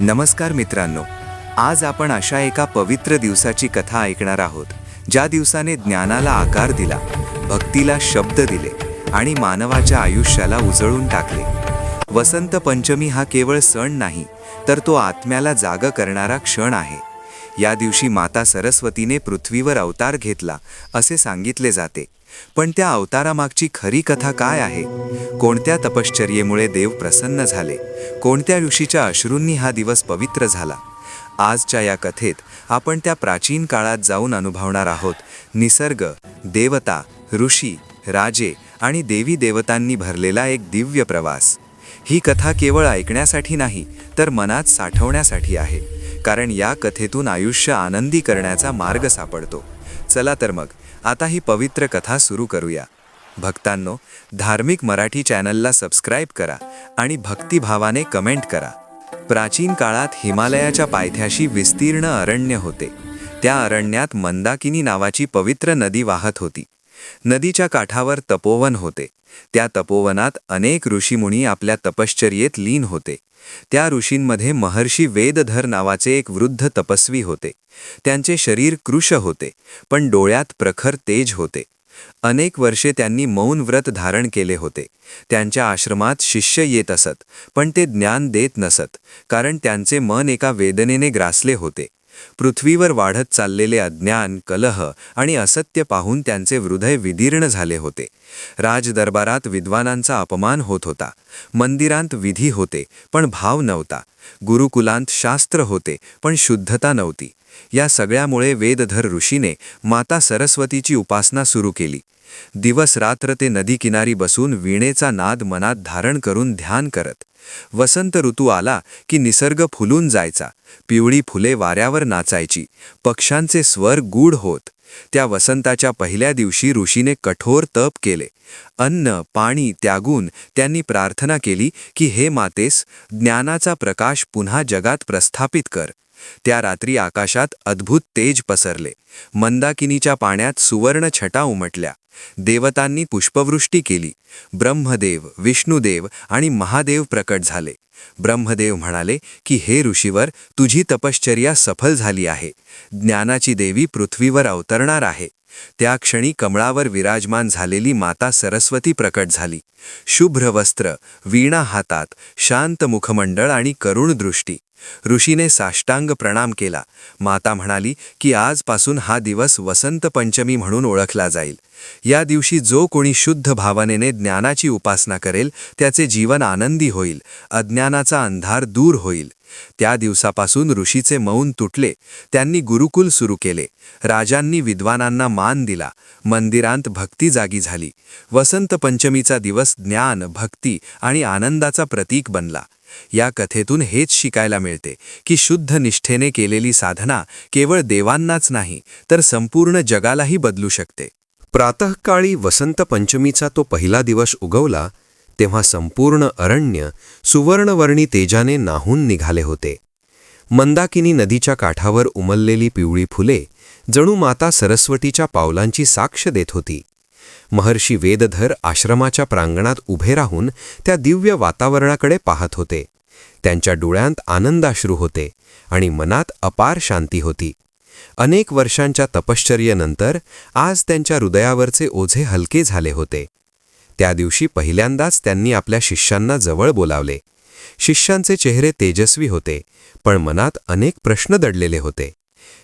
नमस्कार मित्रांनो, आज आपण अशा एका पवित्र दिवसाची कथा ऐकणार आहोत, ज्या दिवसाने ज्ञानाला आकार दिला, भक्तीला शब्द दिले आणि मानवाच्या आयुष्याला उजळून टाकले. वसंत पंचमी हा केवळ सण नाही, तर तो आत्म्याला जाग करणारा क्षण आहे. या दिवशी माता सरस्वतीने पृथ्वीवर अवतार घेतला असे सांगितले जाते. पण त्या अवतारामागची खरी कथा काय आहे? कोणत्या तपश्चर्येमुळे देव प्रसन्न झाले? कोणत्या ऋषीच्या अश्रूंनी हा दिवस पवित्र झाला? आजच्या या कथेत आपण त्या प्राचीन काळात जाऊन अनुभवणार आहोत. निसर्ग, देवता, ऋषी, राजे आणि देवी देवतांनी भरलेला एक दिव्य प्रवास. ही कथा केवळ ऐकण्यासाठी नाही, तर मनात साठवण्यासाठी आहे, कारण या कथेतून आयुष्य आनंदी करण्याचा मार्ग सापडतो. चला तर मग आता ही पवित्र कथा सुरू करूया. भक्तांनो, धार्मिक मराठी चॅनलला सबस्क्राईब करा आणि भक्तिभावाने कमेंट करा. प्राचीन काळात हिमालयाच्या पायथ्याशी विस्तीर्ण अरण्य होते. त्या अरण्यात मंदाकिनी नावाची पवित्र नदी वाहत होती. नदीच्या काठावर तपोवन होते. त्या तपोवनात अनेक ऋषीमुनी आपल्या तपश्चर्येत लीन होते. त्या ऋषींमध्ये महर्षी वेदधर नावाचे एक वृद्ध तपस्वी होते. त्यांचे शरीर कृश होते, पण डोळ्यात प्रखर तेज होते. अनेक वर्षे त्यांनी मौन व्रत धारण केले होते. त्यांच्या आश्रमात शिष्य येत असत, पण ते ज्ञान देत नसत, कारण त्यांचे मन एका वेदनेने ग्रासले होते. पृथ्वीवर वाढत चाललेले अज्ञान, कलह आणि असत्य पाहून त्यांचे हृदय विदीर्ण झाले होते. राजदरबारात विद्वानांचा अपमान होत होता. मंदिरांत विधी होते, पण भाव नव्हता. गुरुकुलांत शास्त्र होते, पण शुद्धता नव्हती. या सगळ्यामुळे वेदधर ऋषीने माता सरस्वतीची उपासना सुरू केली. दिवस रात्र ते नदीकिनारी बसून वीणेचा नाद मनात धारण करून ध्यान करत. वसंत ऋतू आला की निसर्ग फुलून जायचा. पिवळी फुले वाऱ्यावर नाचायची. पक्ष्यांचे स्वर गूढ होत. त्या वसंताच्या पहिल्या दिवशी ऋषीने कठोर तप केले. अन्न पाणी त्यागून त्यांनी प्रार्थना केली की हे मातेस, ज्ञानाचा प्रकाश पुन्हा जगात प्रस्थापित कर. त्या रात्री आकाशात अद्भुत तेज पसरले. मंदाकिनीच्या पाण्यात सुवर्ण छटा उमटल्या. देवतांनी पुष्पवृष्टी केली. ब्रह्मदेव, विष्णुदेव आणि महादेव प्रकट झाले. ब्रह्मदेव म्हणाले की हे ऋषीवर, तुझी तपश्चर्या सफल झाली आहे. ज्ञानाची देवी पृथ्वीवर अवतरणार आहे. त्या क्षणी कमळावर विराजमान झालेली माता सरस्वती प्रकट झाली. शुभ्र वस्त्र, वीणा हातात, शांत मुखमंडळ आणि करुण दृष्टी. ऋषीने साष्टांग प्रणाम केला. माता म्हणाली की आजपासून हा दिवस वसंत पंचमी म्हणून ओळखला जाईल. या दिवशी जो कोणी शुद्ध भावनेने ज्ञानाची उपासना करेल, त्याचे जीवन आनंदी होईल. अज्ञानाचा अंधार दूर होईल. त्या दिवसापासून ऋषीचे मौन तुटले. त्यांनी गुरुकुल सुरू केले. राजांनी विद्वानांना मान दिला. मंदिरांत भक्ती जागी झाली. वसंत पंचमीचा दिवस ज्ञान, भक्ती आणि आनंदाचा प्रतीक बनला. या कथेतून हेच शिकायला मिळते की शुद्ध निष्ठेने केलेली साधना केवळ देवांनाच नाही, तर संपूर्ण जगालाही बदलू शकते. प्रातःकाळी वसंत पंचमीचा तो पहिला दिवस उगवला, तेव्हा संपूर्ण अरण्य सुवर्णवर्णी तेजाने न्हाऊन निघाले होते. मंदाकिनी नदीच्या काठावर उमललेली पिवळी फुले जणू माता सरस्वतीच्या पावलांची साक्ष देत होती. महर्षी वेदधर आश्रमाच्या प्रांगणात उभे राहून त्या दिव्य वातावरणाकडे पाहत होते. त्यांच्या डोळ्यांत आनंदाश्रू होते आणि मनात अपार शांती होती. अनेक वर्षांच्या तपश्चर्येनंतर आज त्यांच्या हृदयावरचे ओझे हलके झाले होते. त्या दिवशी पहिल्यांदाच त्यांनी आपल्या शिष्यांना जवळ बोलावले. शिष्यांचे चेहरे तेजस्वी होते, पण मनात अनेक प्रश्न दडलेले होते.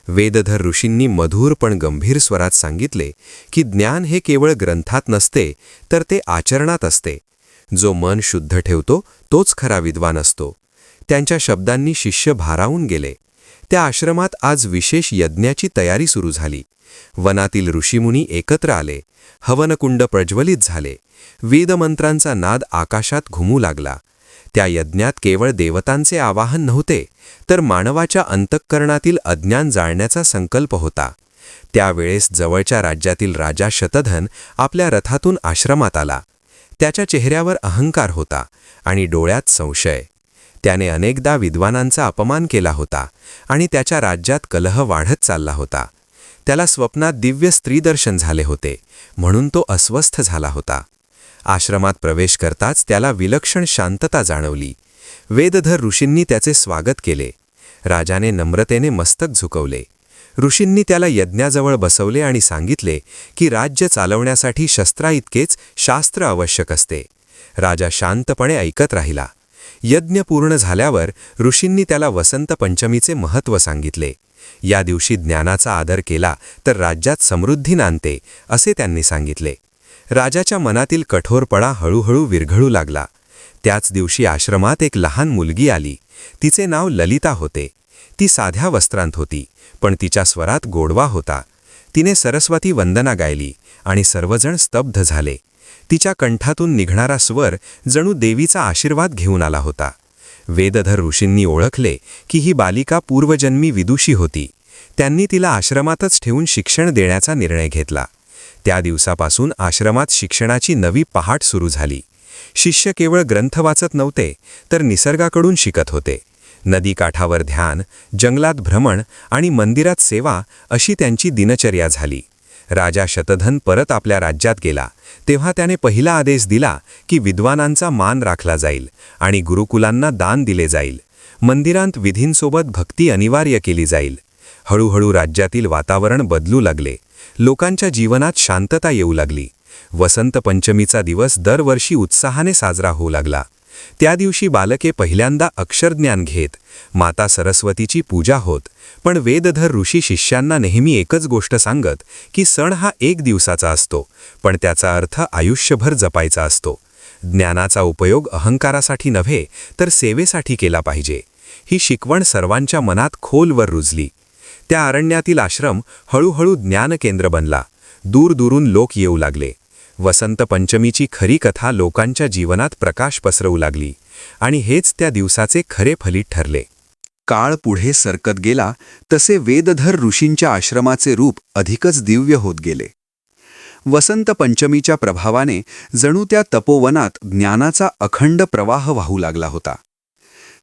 वेदधर ऋषींनी मधुर पण गंभीर स्वरात सांगितले की ज्ञान हे केवळ ग्रंथात नसते, तर ते आचरणात असते. जो मन शुद्ध ठेवतो तोच खरा विद्वान असतो. त्यांच्या शब्दांनी शिष्य भारावून गेले. त्या आश्रमात आज विशेष यज्ञाची तयारी सुरू झाली. वनातील ऋषीमुनी एकत्र आले. हवनकुंड प्रज्वलित झाले. वेदमंत्रांचा नाद आकाशात घुमू लागला. त्या यज्ञात केवळ देवतांचे आवाहन नव्हते, तर मानवाच्या अंतःकरणातील अज्ञान जाळण्याचा संकल्प होता. त्यावेळेस जवळच्या राज्यातील राजा शतधन आपल्या रथातून आश्रमात आला. त्याच्या चेहऱ्यावर अहंकार होता आणि डोळ्यात संशय. त्याने अनेकदा विद्वानांचा अपमान केला होता आणि त्याच्या राज्यात कलह वाढत चालला होता. त्याला स्वप्नात दिव्य स्त्रीदर्शन झाले होते, म्हणून तो अस्वस्थ झाला होता. आश्रमात प्रवेश करताच त्याला विलक्षण शांतता जाणवली. वेदधर ऋषींनी त्याचे स्वागत केले. राजाने नम्रतेने मस्तक झुकवले. ऋषींनी त्याला यज्ञाजवळ बसवले आणि सांगितले की राज्य चालवण्यासाठी शस्त्राइतकेच शास्त्र आवश्यक असते. राजा शांतपणे ऐकत राहिला. यज्ञ पूर्ण झाल्यावर ऋषींनी त्याला वसंत पंचमीचे महत्त्व सांगितले. या दिवशी ज्ञानाचा आदर केला तर राज्यात समृद्धी नांदते, असे त्यांनी सांगितले. राजाच्या मनातील कठोरपणा हळूहळू विरघळू लागला. त्याच दिवशी आश्रमात एक लहान मुलगी आली. तिचे नाव ललिता होते. ती साध्या वस्त्रांत होती, पण तिच्या स्वरात गोडवा होता. तिने सरस्वती वंदना गायली आणि सर्वजण स्तब्ध झाले. तिच्या कंठातून निघणारा स्वर जणू देवीचा आशीर्वाद घेऊन आला होता. वेदधर ऋषींनी ओळखले की ही बालिका पूर्वजन्मी विदुषी होती. त्यांनी तिला आश्रमातच ठेवून शिक्षण देण्याचा निर्णय घेतला. त्या दिवसापासून आश्रमात शिक्षणाची नवी पहाट सुरू झाली. शिष्य केवळ ग्रंथ वाचत नव्हते, तर निसर्गाकडून शिकत होते. नदीकाठावर ध्यान, जंगलात भ्रमण आणि मंदिरात सेवा अशी त्यांची दिनचर्या झाली. राजा शतधन परत आपल्या राज्यात गेला तेव्हा त्याने पहिला आदेश दिला की विद्वानांचा मान राखला जाईल आणि गुरुकुलांना दान दिले जाईल. मंदिरांत विधींसोबत भक्ती अनिवार्य केली जाईल. हळूहळू राज्यातील वातावरण बदलू लागले. लोकांच्या जीवनात शांतता येऊ लागली. वसंत पंचमीचा दिवस दरवर्षी उत्साहाने साजरा होऊ लागला. त्या दिवशी बालके पहिल्यांदा अक्षरज्ञान घेत. माता सरस्वतीची पूजा होत. पण वेदधर ऋषी शिष्यांना नेहमी एकच गोष्ट सांगत की सण हा एक दिवसाचा असतो, पण त्याचा अर्थ आयुष्यभर जपायचा असतो. ज्ञानाचा उपयोग अहंकारासाठी नव्हे तर सेवेसाठी केला पाहिजे. ही शिकवण सर्वांच्या मनात खोलवर रुजली. त्या अरण्यातील आश्रम हळूहळू ज्ञानकेंद्र बनला. दूरदूरून लोक येऊ लागले. वसंत पंचमीची खरी कथा लोकांच्या जीवनात प्रकाश पसरवू लागली आणि हेच त्या दिवसाचे खरे फलित ठरले. काळ पुढे सरकत गेला तसे वेदधर ऋषींच्या आश्रमाचे रूप अधिकच दिव्य होत गेले. वसंत पंचमीच्या प्रभावाने जणू त्या तपोवनात ज्ञानाचा अखंड प्रवाह वाहू लागला होता.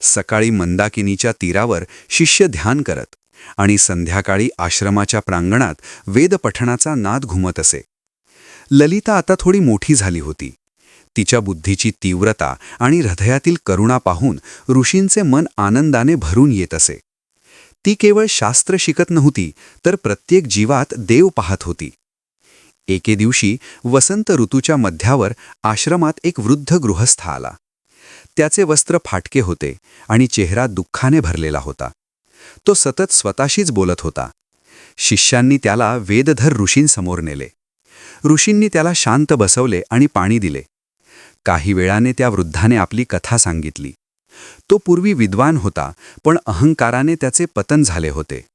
सकाळी मंदाकिनीच्या तीरावर शिष्य ध्यान करत आणि संध्याकाळी आश्रमाच्या प्रांगणात वेदपठणाचा नाद घुमत असे. ललिता आता थोडी मोठी झाली होती. तिच्या बुद्धीची तीव्रता आणि हृदयातील करुणा पाहून ऋषींचे मन आनंदाने भरून येत असे. ती केवळ शास्त्र शिकत नव्हती, तर प्रत्येक जीवात देव पाहत होती. एके दिवशी वसंत ऋतूच्या मध्यावर आश्रमात एक वृद्ध गृहस्थ आला. त्याचे वस्त्र फाटके होते आणि चेहरा दुःखाने भरलेला होता. तो सतत स्वतःशीच बोलत होता. शिष्यांनी त्याला वेदधर ऋषींसमोर नेले. ऋषींनी त्याला शांत बसवले आणि पाणी दिले. काही वेळाने त्या वृद्धाने आपली कथा सांगितली. तो पूर्वी विद्वान होता, पण अहंकाराने त्याचे पतन झाले होते.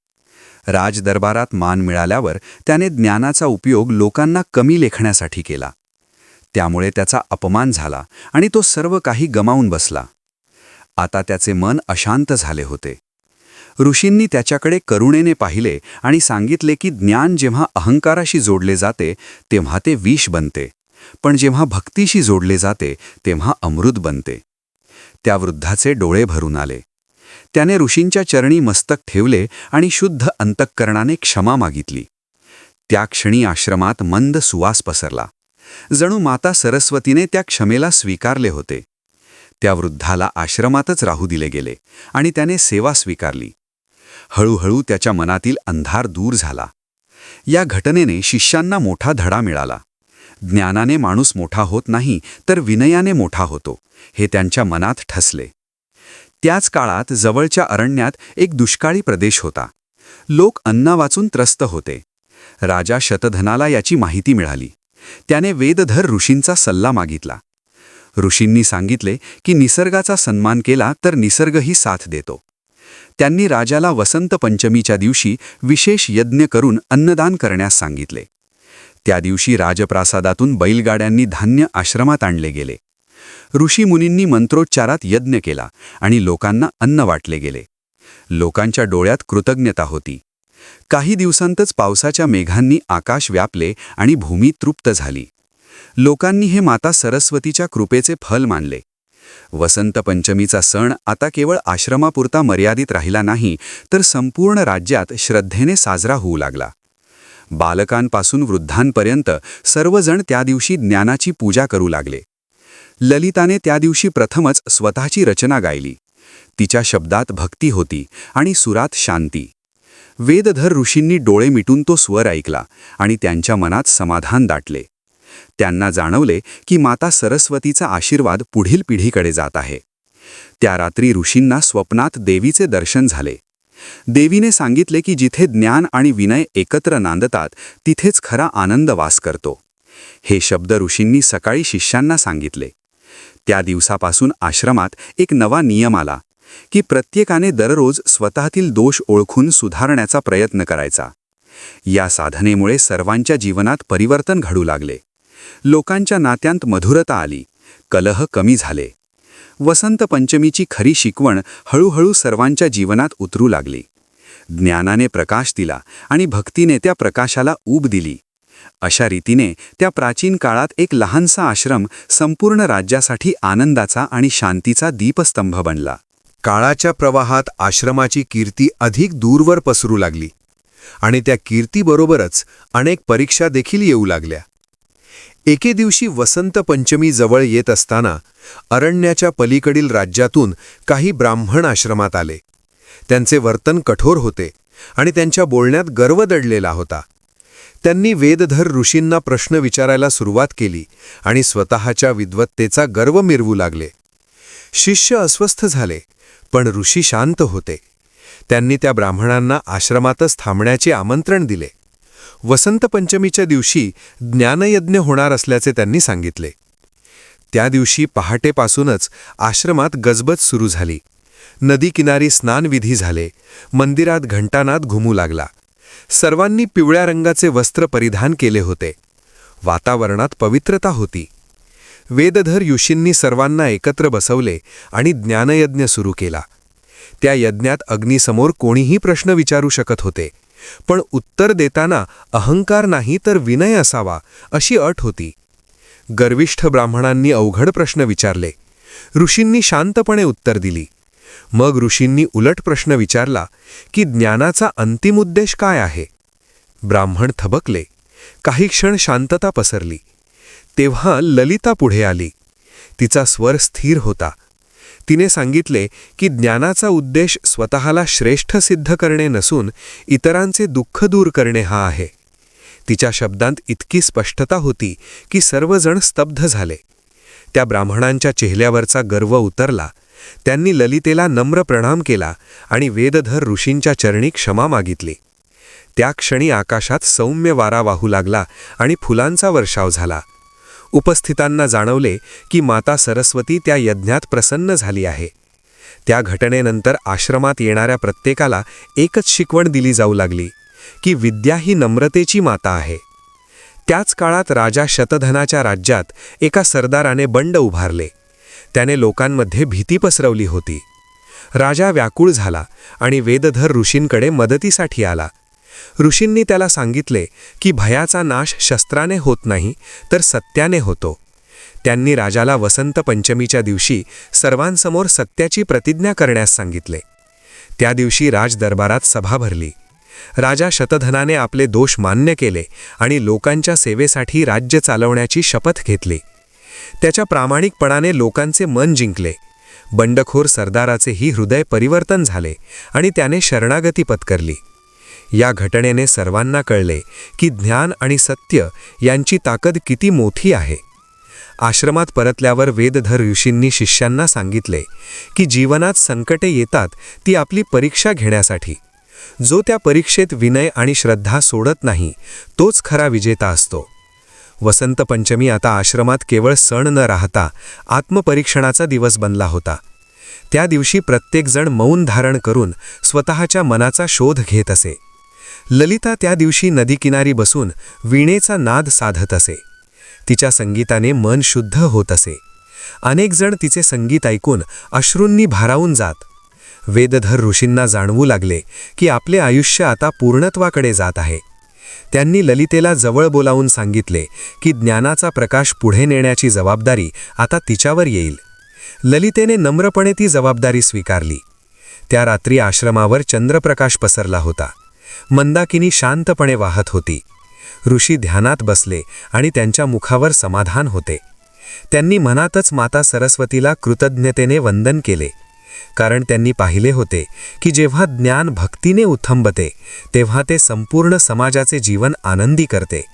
राजदरबारात मान मिळाल्यावर त्याने ज्ञानाचा उपयोग लोकांना कमी लेखण्यासाठी केला. त्यामुळे त्याचा अपमान झाला आणि तो सर्व काही गमावून बसला. आता त्याचे मन अशांत झाले होते. ऋषींनी त्याच्याकडे करुणेने पाहिले आणि सांगितले की ज्ञान जेव्हा अहंकाराशी जोडले जाते तेव्हा ते विष बनते, पण जेव्हा भक्तीशी जोडले जाते तेव्हा अमृत बनते. त्या वृद्धाचे डोळे भरून आले. त्याने ऋषींच्या चरणी मस्तक ठेवले आणि शुद्ध अंतःकरणाने क्षमा मागितली. त्या क्षणी आश्रमात मंद सुवास पसरला. जणू माता सरस्वतीने त्या क्षमेला स्वीकारले होते. त्या वृद्धाला आश्रमातच राहू दिले गेले आणि त्याने सेवा स्वीकारली. हळूहळू त्याच्या मनातील अंधार दूर झाला. या घटनेने शिष्यांना मोठा धडा मिळाला. ज्ञानाने माणूस मोठा होत नाही, तर विनयाने मोठा होतो, हे त्यांच्या मनात ठसले. त्याच काळात जवळच्या अरण्यात एक दुष्काळी प्रदेश होता. लोक अन्ना वाचून त्रस्त होते. राजा शतधनाला याची माहिती मिळाली. त्याने वेदधर ऋषींचा सल्ला मागितला. ऋषींनी सांगितले की निसर्गाचा सन्मान केला तर निसर्गही साथ देतो. त्यांनी राजाला वसंत पंचमीच्या दिवशी विशेष यज्ञ करून अन्नदान करण्यास सांगितले. त्या दिवशी राजप्रासादातून बैलगाड्यांनी धान्य आश्रमात आणले गेले. ऋषीमुनींनी मंत्रोच्चारात यज्ञ केला आणि लोकांना अन्न वाटले गेले. लोकांच्या डोळ्यात कृतज्ञता होती. काही दिवसांतच पावसाच्या मेघांनी आकाश व्यापले आणि भूमी तृप्त झाली. लोकांनी हे माता सरस्वतीच्या कृपेचे फल मानले. वसंत पंचमीचा सण आता केवळ आश्रमापुरता मर्यादित राहिला नाही, तर संपूर्ण राज्यात श्रद्धेने साजरा होऊ लागला. बालकांपासून वृद्धांपर्यंत सर्वजण त्या दिवशी ज्ञानाची पूजा करू लागले. ललिताने त्या दिवशी प्रथमच स्वतःची रचना गायली. तिच्या शब्दात भक्ती होती आणि सुरात शांती. वेदधर ऋषींनी डोळे मिटून तो स्वर ऐकला आणि त्यांच्या मनात समाधान दाटले. त्यांना जाणवले की माता सरस्वतीचा आशीर्वाद पुढील पिढीकडे जात आहे. त्या रात्री ऋषींना स्वप्नात देवीचे दर्शन झाले. देवीने सांगितले की जिथे ज्ञान आणि विनय एकत्र नांदतात तिथेच खरा आनंद वास करतो. हे शब्द ऋषींनी सकाळी शिष्यांना सांगितले. त्या दिवसापासून आश्रमात एक नवा नियम आला की प्रत्येकाने दररोज स्वतःतील दोष ओळखून सुधारण्याचा प्रयत्न करायचा. या साधनेमुळे सर्वांच्या जीवनात परिवर्तन घडू लागले. लोकांच्या नात्यांत मधुरता आली, कलह कमी झाले. वसंत पंचमीची खरी शिकवण हळूहळू सर्वांच्या जीवनात उतरू लागली. ज्ञानाने प्रकाश दिला आणि भक्तीने त्या प्रकाशाला ऊब दिली. अशा रीतीने त्या प्राचीन काळात एक लहानसा आश्रम संपूर्ण राज्यासाठी आनंदाचा आणि शांतीचा दीपस्तंभ बनला. काळाच्या प्रवाहात आश्रमाची कीर्ती अधिक दूरवर पसरू लागली आणि त्या कीर्तीबरोबरच अनेक परीक्षा देखील येऊ लागल्या. एके दिवशी वसंत पंचमी जवळ येत असताना अरण्याच्या पलीकडील राज्यातून काही ब्राह्मण आश्रमात आले. त्यांचे वर्तन कठोर होते आणि त्यांच्या बोलण्यात गर्व दडलेला होता. त्यांनी वेदधर ऋषींना प्रश्न विचारायला सुरुवात केली आणि स्वतःच्या विद्वत्तेचा गर्व मिरवू लागले. शिष्य अस्वस्थ झाले, पण ऋषी शांत होते. त्यांनी त्या ब्राह्मणांना आश्रमातच थांबण्याचे आमंत्रण दिले. वसंत पंचमीच्या दिवशी ज्ञानयज्ञ होणार असल्याचे त्यांनी सांगितले. त्या दिवशी पहाटेपासूनच आश्रमात गजबज सुरू झाली. नदीकिनारी स्नानविधी झाले. मंदिरात घंटानाद घुमू लागला. सर्वांनी पिवळ्या रंगाचे वस्त्र परिधान केले होते. वातावरणात पवित्रता होती. वेदधर ऋषींनी सर्वांना एकत्र बसवले आणि ज्ञानयज्ञ सुरू केला. त्या यज्ञात अग्नीसमोर कोणीही प्रश्न विचारू शकत होते, पण उत्तर देताना अहंकार नाही तर विनय असावा अशी अट होती. गर्विष्ठ ब्राह्मणांनी अवघड प्रश्न विचारले. ऋषींनी शांतपणे उत्तर दिली. मग ऋषींनी उलट प्रश्न विचारला की ज्ञानाचा अंतिम उद्देश काय आहे. ब्राह्मण थबकले. काही क्षण शांतता पसरली. तेव्हा ललिता पुढे आली. तिचा स्वर स्थिर होता. तिने सांगितले की ज्ञानाचा उद्देश स्वतःला श्रेष्ठ सिद्ध करणे नसून इतरांचे दुःख दूर करणे हा आहे. तिच्या शब्दांत इतकी स्पष्टता होती की सर्वजण स्तब्ध झाले. त्या ब्राह्मणांच्या चेहऱ्यावरचा गर्व उतरला. त्यांनी ललितेला नम्र प्रणाम केला आणि वेदधर ऋषींच्या चरणी क्षमा मागितली. त्या क्षणी आकाशात सौम्य वारा वाहू लागला आणि फुलांचा वर्षाव झाला. उपस्थितांना जाणवले की माता सरस्वती त्या यज्ञात प्रसन्न झाली आहे. त्या घटनेनंतर आश्रमात येणाऱ्या प्रत्येकाला एकच शिकवण दिली जाऊ लागली की विद्या ही नम्रतेची माता आहे. त्याच काळात राजा शतधनाच्या राज्यात एका सरदाराने बंड उभारले. त्याने लोकांमध्ये भीती पसरवली होती. राजा व्याकुळ झाला आणि वेदधर ऋषींकडे मदतीसाठी आला. ऋषींनी त्याला सांगितले की भयाचा नाश शस्त्राने होत नाही तर सत्याने होतो. त्यांनी राजाला वसंत पंचमीच्या दिवशी सर्वांसमोर सत्याची प्रतिज्ञा करण्यास सांगितले. त्या दिवशी राजदरबारात सभा भरली. राजा शतधनाने आपले दोष मान्य केले आणि लोकांच्या सेवेसाठी राज्य चालवण्याची शपथ घेतली. त्याच्या प्रामाणिकपणाने लोकांचे मन जिंकले. बंडखोर सरदाराचेही हृदय परिवर्तन झाले आणि त्याने शरणागती पत्करली. या घटनेने सर्वांना कळले की ज्ञान आणि सत्य यांची ताकद किती मोठी आहे. आश्रमात परतल्यावर वेदधर ऋषींनी शिष्यांना सांगितले की जीवनात संकटे येतात ती आपली परीक्षा घेण्यासाठी. जो त्या परीक्षेत विनय आणि श्रद्धा सोडत नाही तोच खरा विजेता असतो. वसंत पंचमी आता आश्रमात केवळ सण न राहता आत्मपरीक्षणाचा दिवस बनला होता. त्या दिवशी प्रत्येकजण मौन धारण करून स्वतःच्या मनाचा शोध घेत असे. ललिता त्या दिवशी नदीकिनारी बसून वीणेचा नाद साधत असे. तिच्या संगीताने मन शुद्ध होत असे. अनेक जण तिचे संगीत ऐकून अश्रूंनी भारावून जात. वेदधर ऋषींना जाणवू लागले की आपले आयुष्य आता पूर्णत्वाकडे जात आहे. त्यांनी ललितेला जवळ बोलावून सांगितले की ज्ञानाचा प्रकाश पुढे नेण्याची जबाबदारी आता तिच्यावर येईल. ललितेने नम्रपणे ती जबाबदारी स्वीकारली. त्या रात्री आश्रमावर चंद्रप्रकाश पसरला होता. मंदाकिनी शांतपणे वाहत होती. ऋषी ध्यानात बसले आणि त्यांच्या मुखावर समाधान होते. त्यांनी मनातच माता सरस्वतीला कृतज्ञतेने वंदन केले, कारण त्यांनी पाहिले होते की जेव्हा ज्ञान भक्तीने उथंबते तेव्हा ते संपूर्ण समाजाचे जीवन आनंदी करते.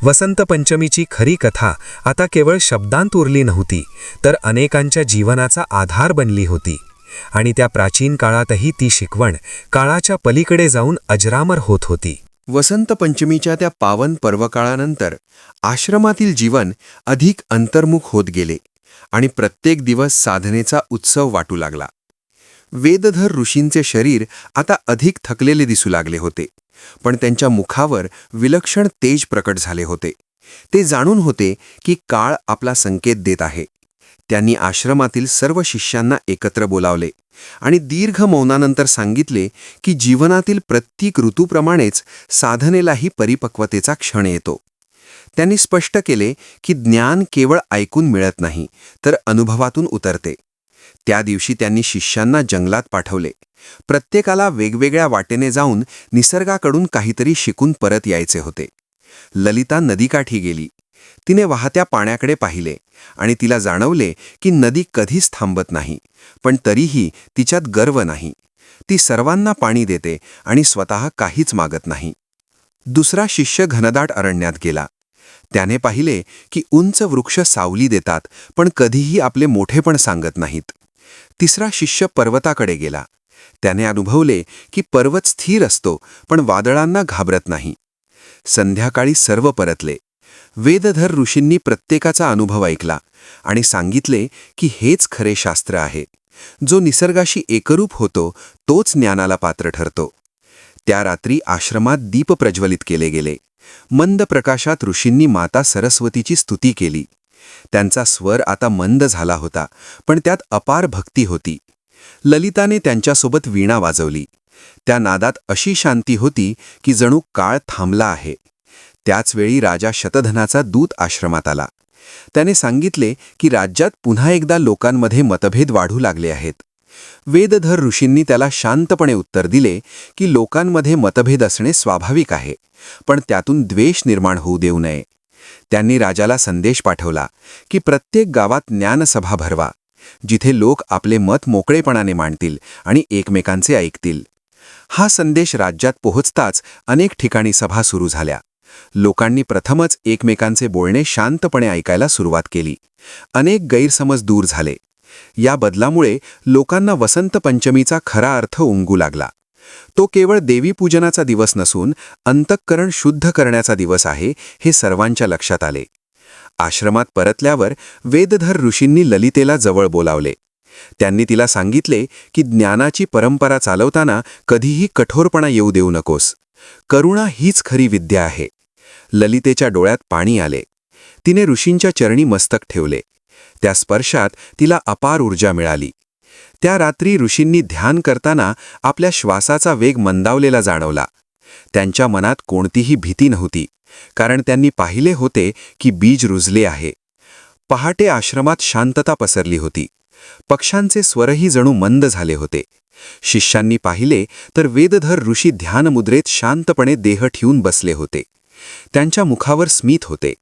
वसंत पंचमीची खरी कथा आता केवळ शब्दांत उरली नव्हती, तर अनेकांच्या जीवनाचा आधार बनली होती. आणि त्या प्राचीन काळातही ती शिकवण काळाच्या पलीकडे जाऊन अजरामर होत होती. वसंत पंचमीच्या त्या पावन पर्वकाळानंतर आश्रमातील जीवन अधिक अंतर्मुख होत गेले आणि प्रत्येक दिवस साधनेचा उत्सव वाटू लागला. वेदधर ऋषींचे शरीर आता अधिक थकलेले दिसू लागले होते, पण त्यांच्या मुखावर विलक्षण तेज प्रकट झाले होते. ते जाणून होते की काळ आपला संकेत देत आहे. त्यांनी आश्रमातील सर्व शिष्यांना एकत्र बोलावले आणि दीर्घ मौनानंतर सांगितले की जीवनातील प्रत्येक ऋतूप्रमाणेच साधनेलाही परिपक्वतेचा क्षण येतो. त्यांनी स्पष्ट केले की ज्ञान केवळ ऐकून मिळत नाही, तर अनुभवातून उतरते. त्या दिवशी त्यांनी शिष्यांना जंगलात पाठवले. प्रत्येकाला वेगवेगळ्या वाटेने जाऊन निसर्गाकडून काहीतरी शिकून परत यायचे होते. ललिता नदीकाठी गेली. तिने वाहत्या पाण्याकडे पाहिले आणि तिला जाणवले की नदी कधीच थांबत नाही, पण तरीही तिच्यात गर्व नाही. ती सर्वांना पाणी देते आणि स्वतः काहीच मागत नाही. दुसरा शिष्य घनदाट अरण्यात गेला. त्याने पाहिले की उंच वृक्ष सावली देतात, पण कधीही आपले मोठेपण सांगत नाहीत. तिसरा शिष्य पर्वताकडे गेला. त्याने अनुभवले की पर्वत स्थिर असतो, पण वादळांना घाबरत नाही. संध्याकाळी सर्व परतले. वेदधर ऋषींनी प्रत्येकाचा अनुभव ऐकला आणि सांगितले की हेच खरे शास्त्र आहे. जो निसर्गाशी एकरूप होतो तोच ज्ञानाला पात्र ठरतो. त्या रात्री आश्रमात दीप प्रज्वलित केले गेले. मंद प्रकाशात ऋषींनी माता सरस्वतीची स्तुती केली. त्यांचा स्वर आता मंद झाला होता, पण त्यात अपार भक्ती होती. ललिताने त्यांच्यासोबत वीणा वाजवली. त्या नादात अशी शांती होती की जणू काळ थांबला आहे. त्याचवेळी राजा शतधनाचा दूत आश्रमात आला. त्याने सांगितले की राज्यात पुन्हा एकदा लोकांमध्ये मतभेद वाढू लागले आहेत. वेदधर ऋषींनी त्याला शांतपणे उत्तर दिले की लोकांमध्ये मतभेद असणे स्वाभाविक आहे, पण त्यातून द्वेष निर्माण होऊ देऊ नये. त्यांनी राजाला संदेश पाठवला की प्रत्येक गावात ज्ञानसभा भरवा, जिथे लोक आपले मत मोकळेपणाने मांडतील आणि एकमेकांचे ऐकतील. हा संदेश राज्यात पोहोचताच अनेक ठिकाणी सभा सुरू झाल्या. लोकांनी प्रथमच एकमेकांचे बोलणे शांतपणे ऐकायला सुरुवात केली. अनेक गैरसमज दूर झाले. या बदलामुळे लोकांना वसंत पंचमीचा खरा अर्थ उमगू लागला. तो केवळ देवीपूजनाचा दिवस नसून अंतःकरण शुद्ध करण्याचा दिवस आहे, हे सर्वांच्या लक्षात आले. आश्रमात परतल्यावर वेदधर ऋषींनी ललितेला जवळ बोलावले. त्यांनी तिला सांगितले की ज्ञानाची परंपरा चालवताना कधीही कठोरपणा येऊ देऊ नकोस. करुणा हीच खरी विद्या आहे. ललितेच्या डोळ्यात पाणी आले. तिने ऋषींच्या चरणी मस्तक ठेवले. त्या स्पर्शात तिला अपार ऊर्जा मिळाली. त्या रात्री ऋषींनी ध्यान करताना आपल्या श्वासाचा वेग मंदावलेला जाणवला. त्यांच्या मनात कोणतीही भीती नव्हती, कारण त्यांनी पाहिले होते की बीज रुजले आहे. पहाटे आश्रमात शांतता पसरली होती. पक्ष्यांचे स्वरही जणू मंद झाले होते. शिष्यांनी पाहिले तर वेदधर ऋषी ध्यानमुद्रेत शांतपणे देह ठेवून बसले होते. त्यांच्या मुखावर स्मित होते.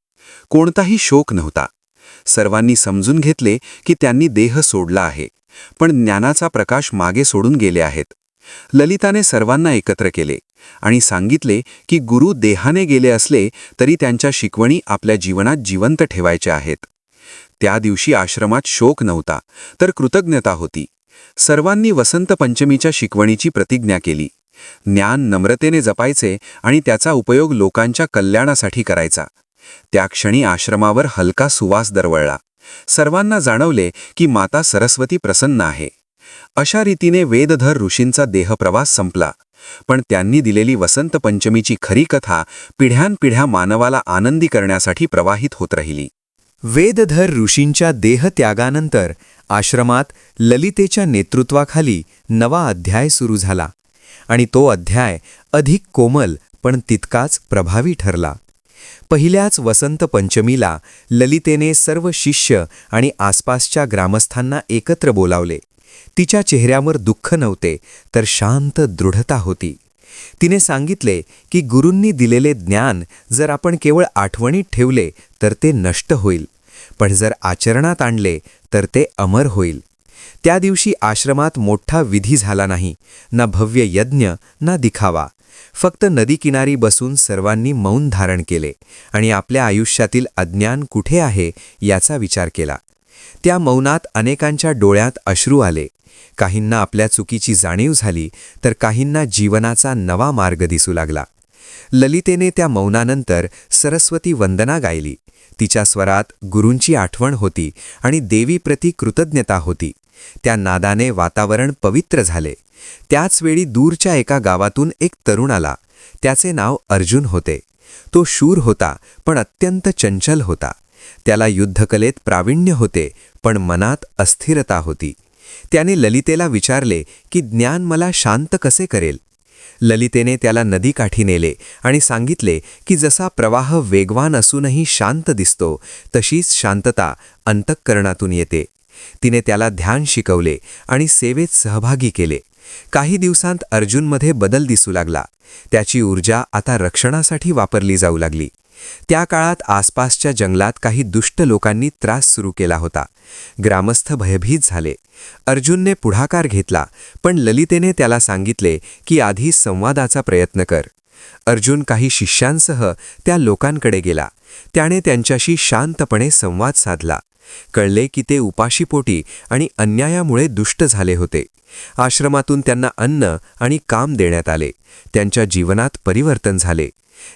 कोणताही शोक नव्हता. सर्वांनी समजून घेतले की त्यांनी देह सोडला आहे, पण ज्ञानाचा प्रकाश मागे सोडून गेले आहेत. ललिताने सर्वांना एकत्र केले आणि सांगितले की गुरु देहाने गेले असले तरी त्यांच्या शिकवणी आपल्या जीवनात जिवंत ठेवायच्या आहेत. त्या दिवशी आश्रमात शोक नव्हता, तर कृतज्ञता होती. सर्वांनी वसंत पंचमीच्या शिकवणीची प्रतिज्ञा केली. ज्ञान नम्रतेने जपायचे आणि त्याचा उपयोग लोकांच्या कल्याणासाठी करायचा. त्या क्षणी आश्रमावर हलका सुवास दरवळला. सर्वांना जाणवले की माता सरस्वती प्रसन्न आहे. अशा रीतीने वेदधर ऋषींचा देहप्रवास संपला, पण त्यांनी दिलेली वसंत पंचमीची खरी कथा पिढ्यानपिढ्या मानवाला आनंदी करण्यासाठी प्रवाहित होत राहिली. वेदधर ऋषींच्या देहत्यागानंतर आश्रमात ललितेच्या नेतृत्वाखाली नवा अध्याय सुरू झाला आणि तो अध्याय अधिक कोमल पण तितकाच प्रभावी ठरला. पहिल्याच वसंत पंचमीला ललितेने सर्व शिष्य आणि आसपासच्या ग्रामस्थांना एकत्र बोलावले. तिच्या चेहऱ्यावर दुःख नव्हते, तर शांत दृढता होती. तिने सांगितले की गुरूंनी दिलेले ज्ञान जर आपण केवळ आठवणीत ठेवले तर ते नष्ट होईल, पण जर आचरणात आणले तर ते अमर होईल. त्या दिवशी आश्रमात मोठा विधी झाला नाही, ना भव्य यज्ञ ना दिखावा. फक्त नदीकिनारी बसून सर्वांनी मौन धारण केले आणि आपल्या आयुष्यातील अज्ञान कुठे आहे याचा विचार केला. त्या मौनात अनेकांच्या डोळ्यात अश्रू आले. काहींना आपल्या चुकीची जाणीव झाली, तर काहींना जीवनाचा नवा मार्ग दिसू लागला. ललितेने त्या मौनानंतर सरस्वती वंदना गायली. तिच्या स्वरात गुरूंची आठवण होती आणि देवीप्रती कृतज्ञता होती. त्या नादाने वातावरण पवित्र झाले. त्याचवेळी दूरच्या एका गावातून एक तरुण आला. त्याचे नाव अर्जुन होते. तो शूर होता, पण अत्यंत चंचल होता. त्याला युद्धकलेत प्रावीण्य होते, पण मनात अस्थिरता होती. त्याने ललितेला विचारले की ज्ञान मला शांत कसे करेल. ललितेने त्याला नदीकाठी नेले आणि सांगितले की जसा प्रवाह वेगवान असूनही शांत दिसतो, तशीच शांतता अंतःकरणातून येते. तिने त्याला ध्यान शिकवले आणि सेवेत सहभागी केले. काही दिवसांत अर्जुनमध्ये बदल दिसू लागला. त्याची ऊर्जा आता रक्षणासाठी वापरली जाऊ लागली. त्या काळात आसपासच्या जंगलात काही दुष्ट लोकांनी त्रास सुरू केला होता. ग्रामस्थ भयभीत झाले. अर्जुनने पुढाकार घेतला, पण ललितेने त्याला सांगितले की आधी संवादाचा प्रयत्न कर. अर्जुन काही शिष्यांसह त्या लोकांकडे गेला. त्याने त्यांच्याशी शांतपणे संवाद साधला. कळले की ते उपाशीपोटी आणि अन्यायामुळे दुष्ट झाले होते. आश्रमातून त्यांना अन्न आणि काम देण्यात आले. त्यांच्या जीवनात परिवर्तन झाले.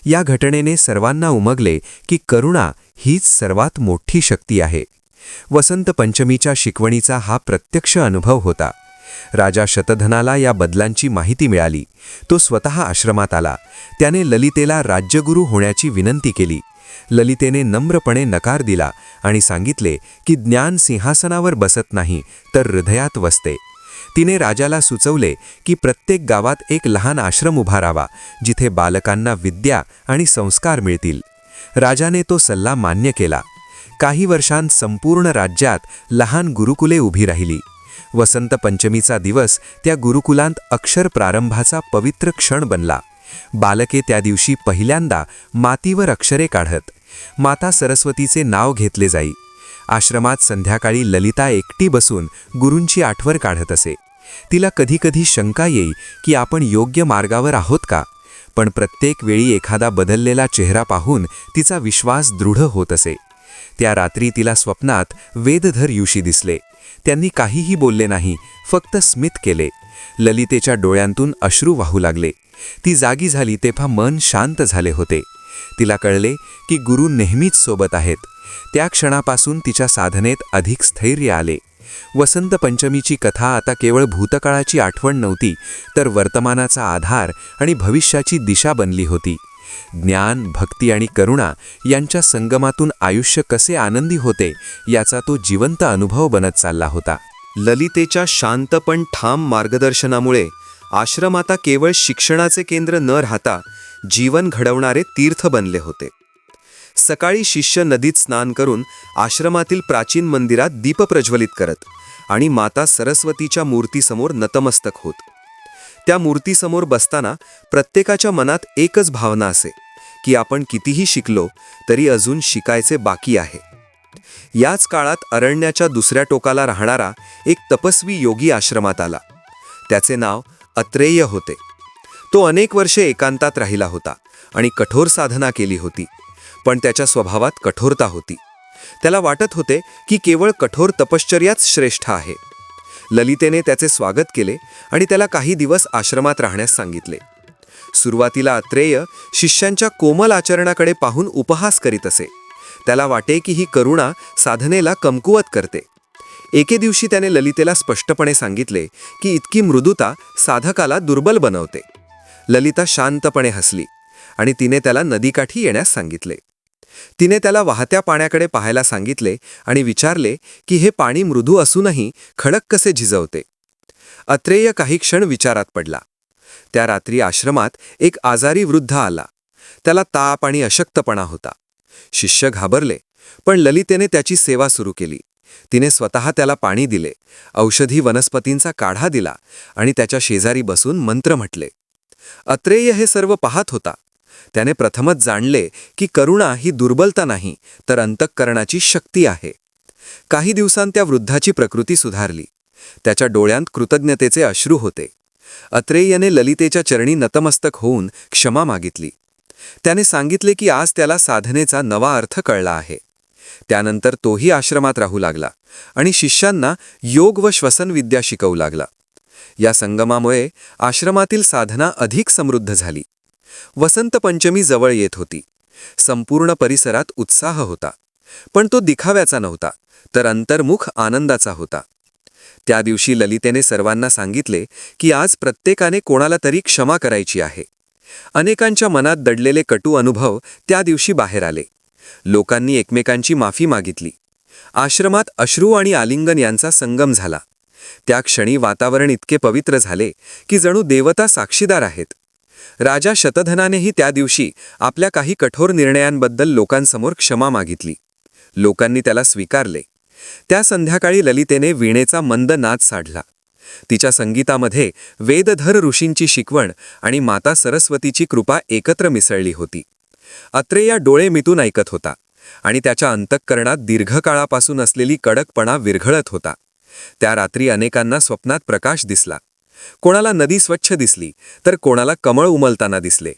या घटनेने सर्वांना उमगले की करुणा हीच सर्वात मोठी शक्ती आहे. वसंत पंचमीच्या शिकवणीचा हा प्रत्यक्ष अनुभव होता. राजा शतधनाला या बदलांची माहिती मिळाली. तो स्वतः आश्रमात आला. त्याने ललितेला राज्यगुरू होण्याची विनंती केली. ललितेने नम्रपणे नकार दिला आणि सांगितले की ज्ञान सिंहासनावर बसत नाही, तर हृदयात वसते. तिने राजाला सुचवले की प्रत्येक गावात एक लहान आश्रम उभारावा, जिथे बालकांना विद्या आणि संस्कार मिळतील. राजाने तो सल्ला मान्य केला. काही वर्षांत संपूर्ण राज्यात लहान गुरुकुले उभी राहिली. वसंत पंचमीचा दिवस त्या गुरुकुलांत अक्षर प्रारंभाचा पवित्र क्षण बनला. बालके त्या दिवशी पहिल्यांदा मातीवर अक्षरे काढत. माता सरस्वतीचे नाव घेतले जाई. आश्रमात संध्याकाळी ललिता एकटी बसून गुरूंची आठवण काढत असे. तिला कधीकधी शंका येई की आपण योग्य मार्गावर आहोत का, पण प्रत्येक वेळी एखादा बदललेला चेहरा पाहून तिचा विश्वास दृढ होत असे. त्या रात्री तिला स्वप्नात वेदधर ऋषी दिसले. त्यांनी काहीही बोलले नाही, फक्त स्मित केले. ललितेच्या डोळ्यांतून अश्रू वाहू लागले. ती जागी झाली तेव्हा मन शांत झाले होते. तिला कळले की गुरु नेहमीच सोबत आहेत. त्या क्षणापासून तिच्या साधनेत अधिक स्थैर्य आले. वसंत पंचमीची कथा आता केवळ भूतकाळाची आठवण नव्हती, तर वर्तमानाचा आधार आणि भविष्याची दिशा बनली होती. ज्ञान, भक्ती आणि करुणा यांच्या संगमातून आयुष्य कसे आनंदी होते याचा तो जिवंत अनुभव बनत चालला होता. ललितेच्या शांत पण ठाम मार्गदर्शनामुळे आश्रम आता केवळ शिक्षणाचे केंद्र न राहता जीवन घडवणारे तीर्थ बनले होते. सकाळी शिष्य नदीत स्नान करून आश्रमातील प्राचीन मंदिरात दीप प्रज्वलित करत आणि माता सरस्वतीच्या मूर्तीसमोर नतमस्तक होत. त्या मूर्तीसमोर बसताना प्रत्येकाच्या मनात एकच भावना असे की आपण कितीही शिकलो तरी अजून शिकायचे बाकी आहे. याच काळात अरण्याच्या दुसऱ्या टोकाला राहणारा एक तपस्वी योगी आश्रमात आला. त्याचे नाव अत्रेय होते. तो अनेक वर्षे एकांतात राहिला होता आणि कठोर साधना केली होती, पण त्याच्या स्वभावात कठोरता होती. त्याला वाटत होते की केवळ कठोर तपश्चर्याच श्रेष्ठ आहे. ललितेने त्याचे स्वागत केले आणि त्याला काही दिवस आश्रमात राहण्यास सांगितले. सुरुवातीला अत्रेय शिष्यांच्या कोमल आचरणाकडे पाहून उपहास करीत असे. त्याला वाटे की ही करुणा साधनेला कमकुवत करते. एके दिवशी त्याने ललितेला स्पष्टपणे सांगितले की इतकी मृदुता साधकाला दुर्बल बनवते. ललिता शांतपणे हसली आणि तिने त्याला नदीकाठी येण्यास सांगितले. तिने त्याला वाहत्या पाण्याकडे पाहायला सांगितले आणि विचारले की हे पाणी मृदू असूनही खडक कसे झिजवते. अत्रेय काही क्षण विचारात पडला. त्या रात्री आश्रमात एक आजारी वृद्ध आला. त्याला ताप आणि अशक्तपणा होता. शिष्य घाबरले, पण ललितेने त्याची सेवा सुरू केली. तिने स्वतः त्याला पाणी दिले, औषधी वनस्पतींचा काढा दिला आणि त्याच्या शेजारी बसून मंत्र म्हटले. अत्रेय हे सर्व पाहत होता, त्याने प्रथमच जाणले की करुणा ही दुर्बलता नाही तर अंतःकरणाची शक्ती आहे. काही दिवसांत त्या वृद्धाची प्रकृती सुधारली. त्याच्या डोळ्यांत कृतज्ञतेचे अश्रू होते. अत्रेयने ललितेच्या चरणी नतमस्तक होऊन क्षमा मागितली. त्याने सांगितले की आज त्याला साधनेचा नवा अर्थ कळला आहे. त्यानंतर तोही आश्रमात राहू लागला आणि शिष्यांना योग व श्वसनविद्या शिकवू लागला. या संगमामुळे आश्रमातील साधना अधिक समृद्ध झाली. वसंत पंचमी जवळ येत होती. संपूर्ण परिसरात उत्साह होता, पण तो दिखाव्याचा नव्हता तर अंतर्मुख आनंदाचा होता. त्या दिवशी ललितेने सर्वांना सांगितले की आज प्रत्येकाने कोणाला तरी क्षमा करायची आहे. अनेकांच्या मनात दडलेले कटू अनुभव त्या दिवशी बाहेर आले. लोकांनी एकमेकांची माफी मागितली. आश्रमात अश्रू आणि आलिंगन यांचा संगम झाला. त्या क्षणी वातावरण इतके पवित्र झाले की जणू देवता साक्षीदार आहेत. राजा शतधनानेही त्या दिवशी आपल्या काही कठोर निर्णयांबद्दल लोकांसमोर क्षमा मागितली. लोकांनी त्याला स्वीकारले. त्या संध्याकाळी ललितेने वीणेचा मंद नाद साधला. तिच्या संगीतामध्ये वेदधर ऋषींची शिकवण आणि माता सरस्वतीची कृपा एकत्र मिसळली होती. अत्रेया डोळे मिटून ऐकत होता आणि त्याच्या अंतःकरणात दीर्घकाळापासून असलेली कडकपणा विरघळत होता. त्या रात्री अनेकांना स्वप्नात प्रकाश दिसला. कोणाला नदी स्वच्छ दिसली तर कोणाला कमळ उमलताना दिसले.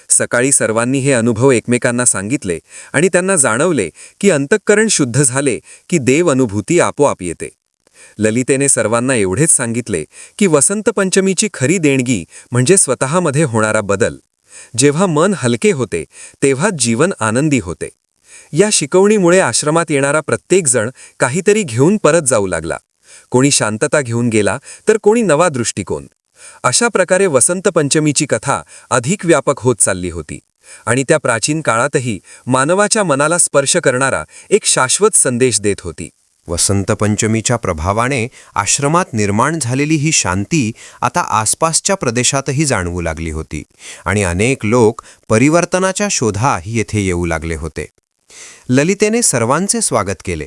सकाळी सर्वांनी हे अनुभव एकमेकांना सांगितले आणि त्यांना जाणवले की अंतःकरण शुद्ध झाले की देव अनुभूती आपोआप येते. ललितेने सर्वांना एवढेच सांगितले की वसंत पंचमीची खरी देणगी म्हणजे स्वतःमध्ये होणारा बदल. जेव्हा मन हलके होते तेव्हाच जीवन आनंदी होते. या शिकवणीमुळे आश्रमात येणारा प्रत्येक जण काहीतरी घेऊन परत जाऊ लागला. कोणी शांतता घेऊन गेला तर कोणी नवा दृष्टिकोन. अशा प्रकारे वसंत पंचमीची कथा अधिक व्यापक होत चालली होती आणि त्या प्राचीन काळातही मानवाच्या मनाला स्पर्श करणारा एक शाश्वत संदेश देत होती. वसंत पंचमीच्या प्रभावाने आश्रमात निर्माण झालेली ही शांती आता आसपासच्या प्रदेशातही जाणवू लागली होती आणि अनेक लोक परिवर्तनाच्या शोधाही येथे येऊ लागले होते. ललितेने सर्वांचे स्वागत केले,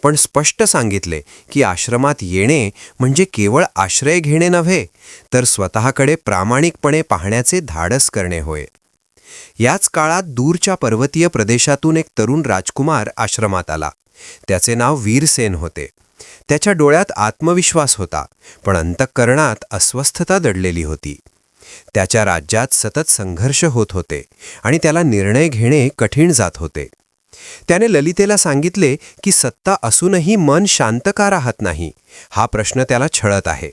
पण स्पष्ट सांगितले की आश्रमात येणे म्हणजे केवळ आश्रय घेणे नव्हे तर स्वतःकडे प्रामाणिकपणे पाहण्याचे धाडस करणे होय. याच काळात दूरच्या पर्वतीय प्रदेशातून एक तरुण राजकुमार आश्रमात आला. त्याचे नाव वीरसेन होते. त्याच्या डोळ्यात आत्मविश्वास होता, पण अंतःकरणात अस्वस्थता दडलेली होती. त्याच्या राज्यात सतत संघर्ष होत होते आणि त्याला निर्णय घेणे कठीण जात होते. त्याने ललितेला सांगितले की सत्ता असूनही मन शांत का राहत नाही, हा प्रश्न त्याला छळत आहे.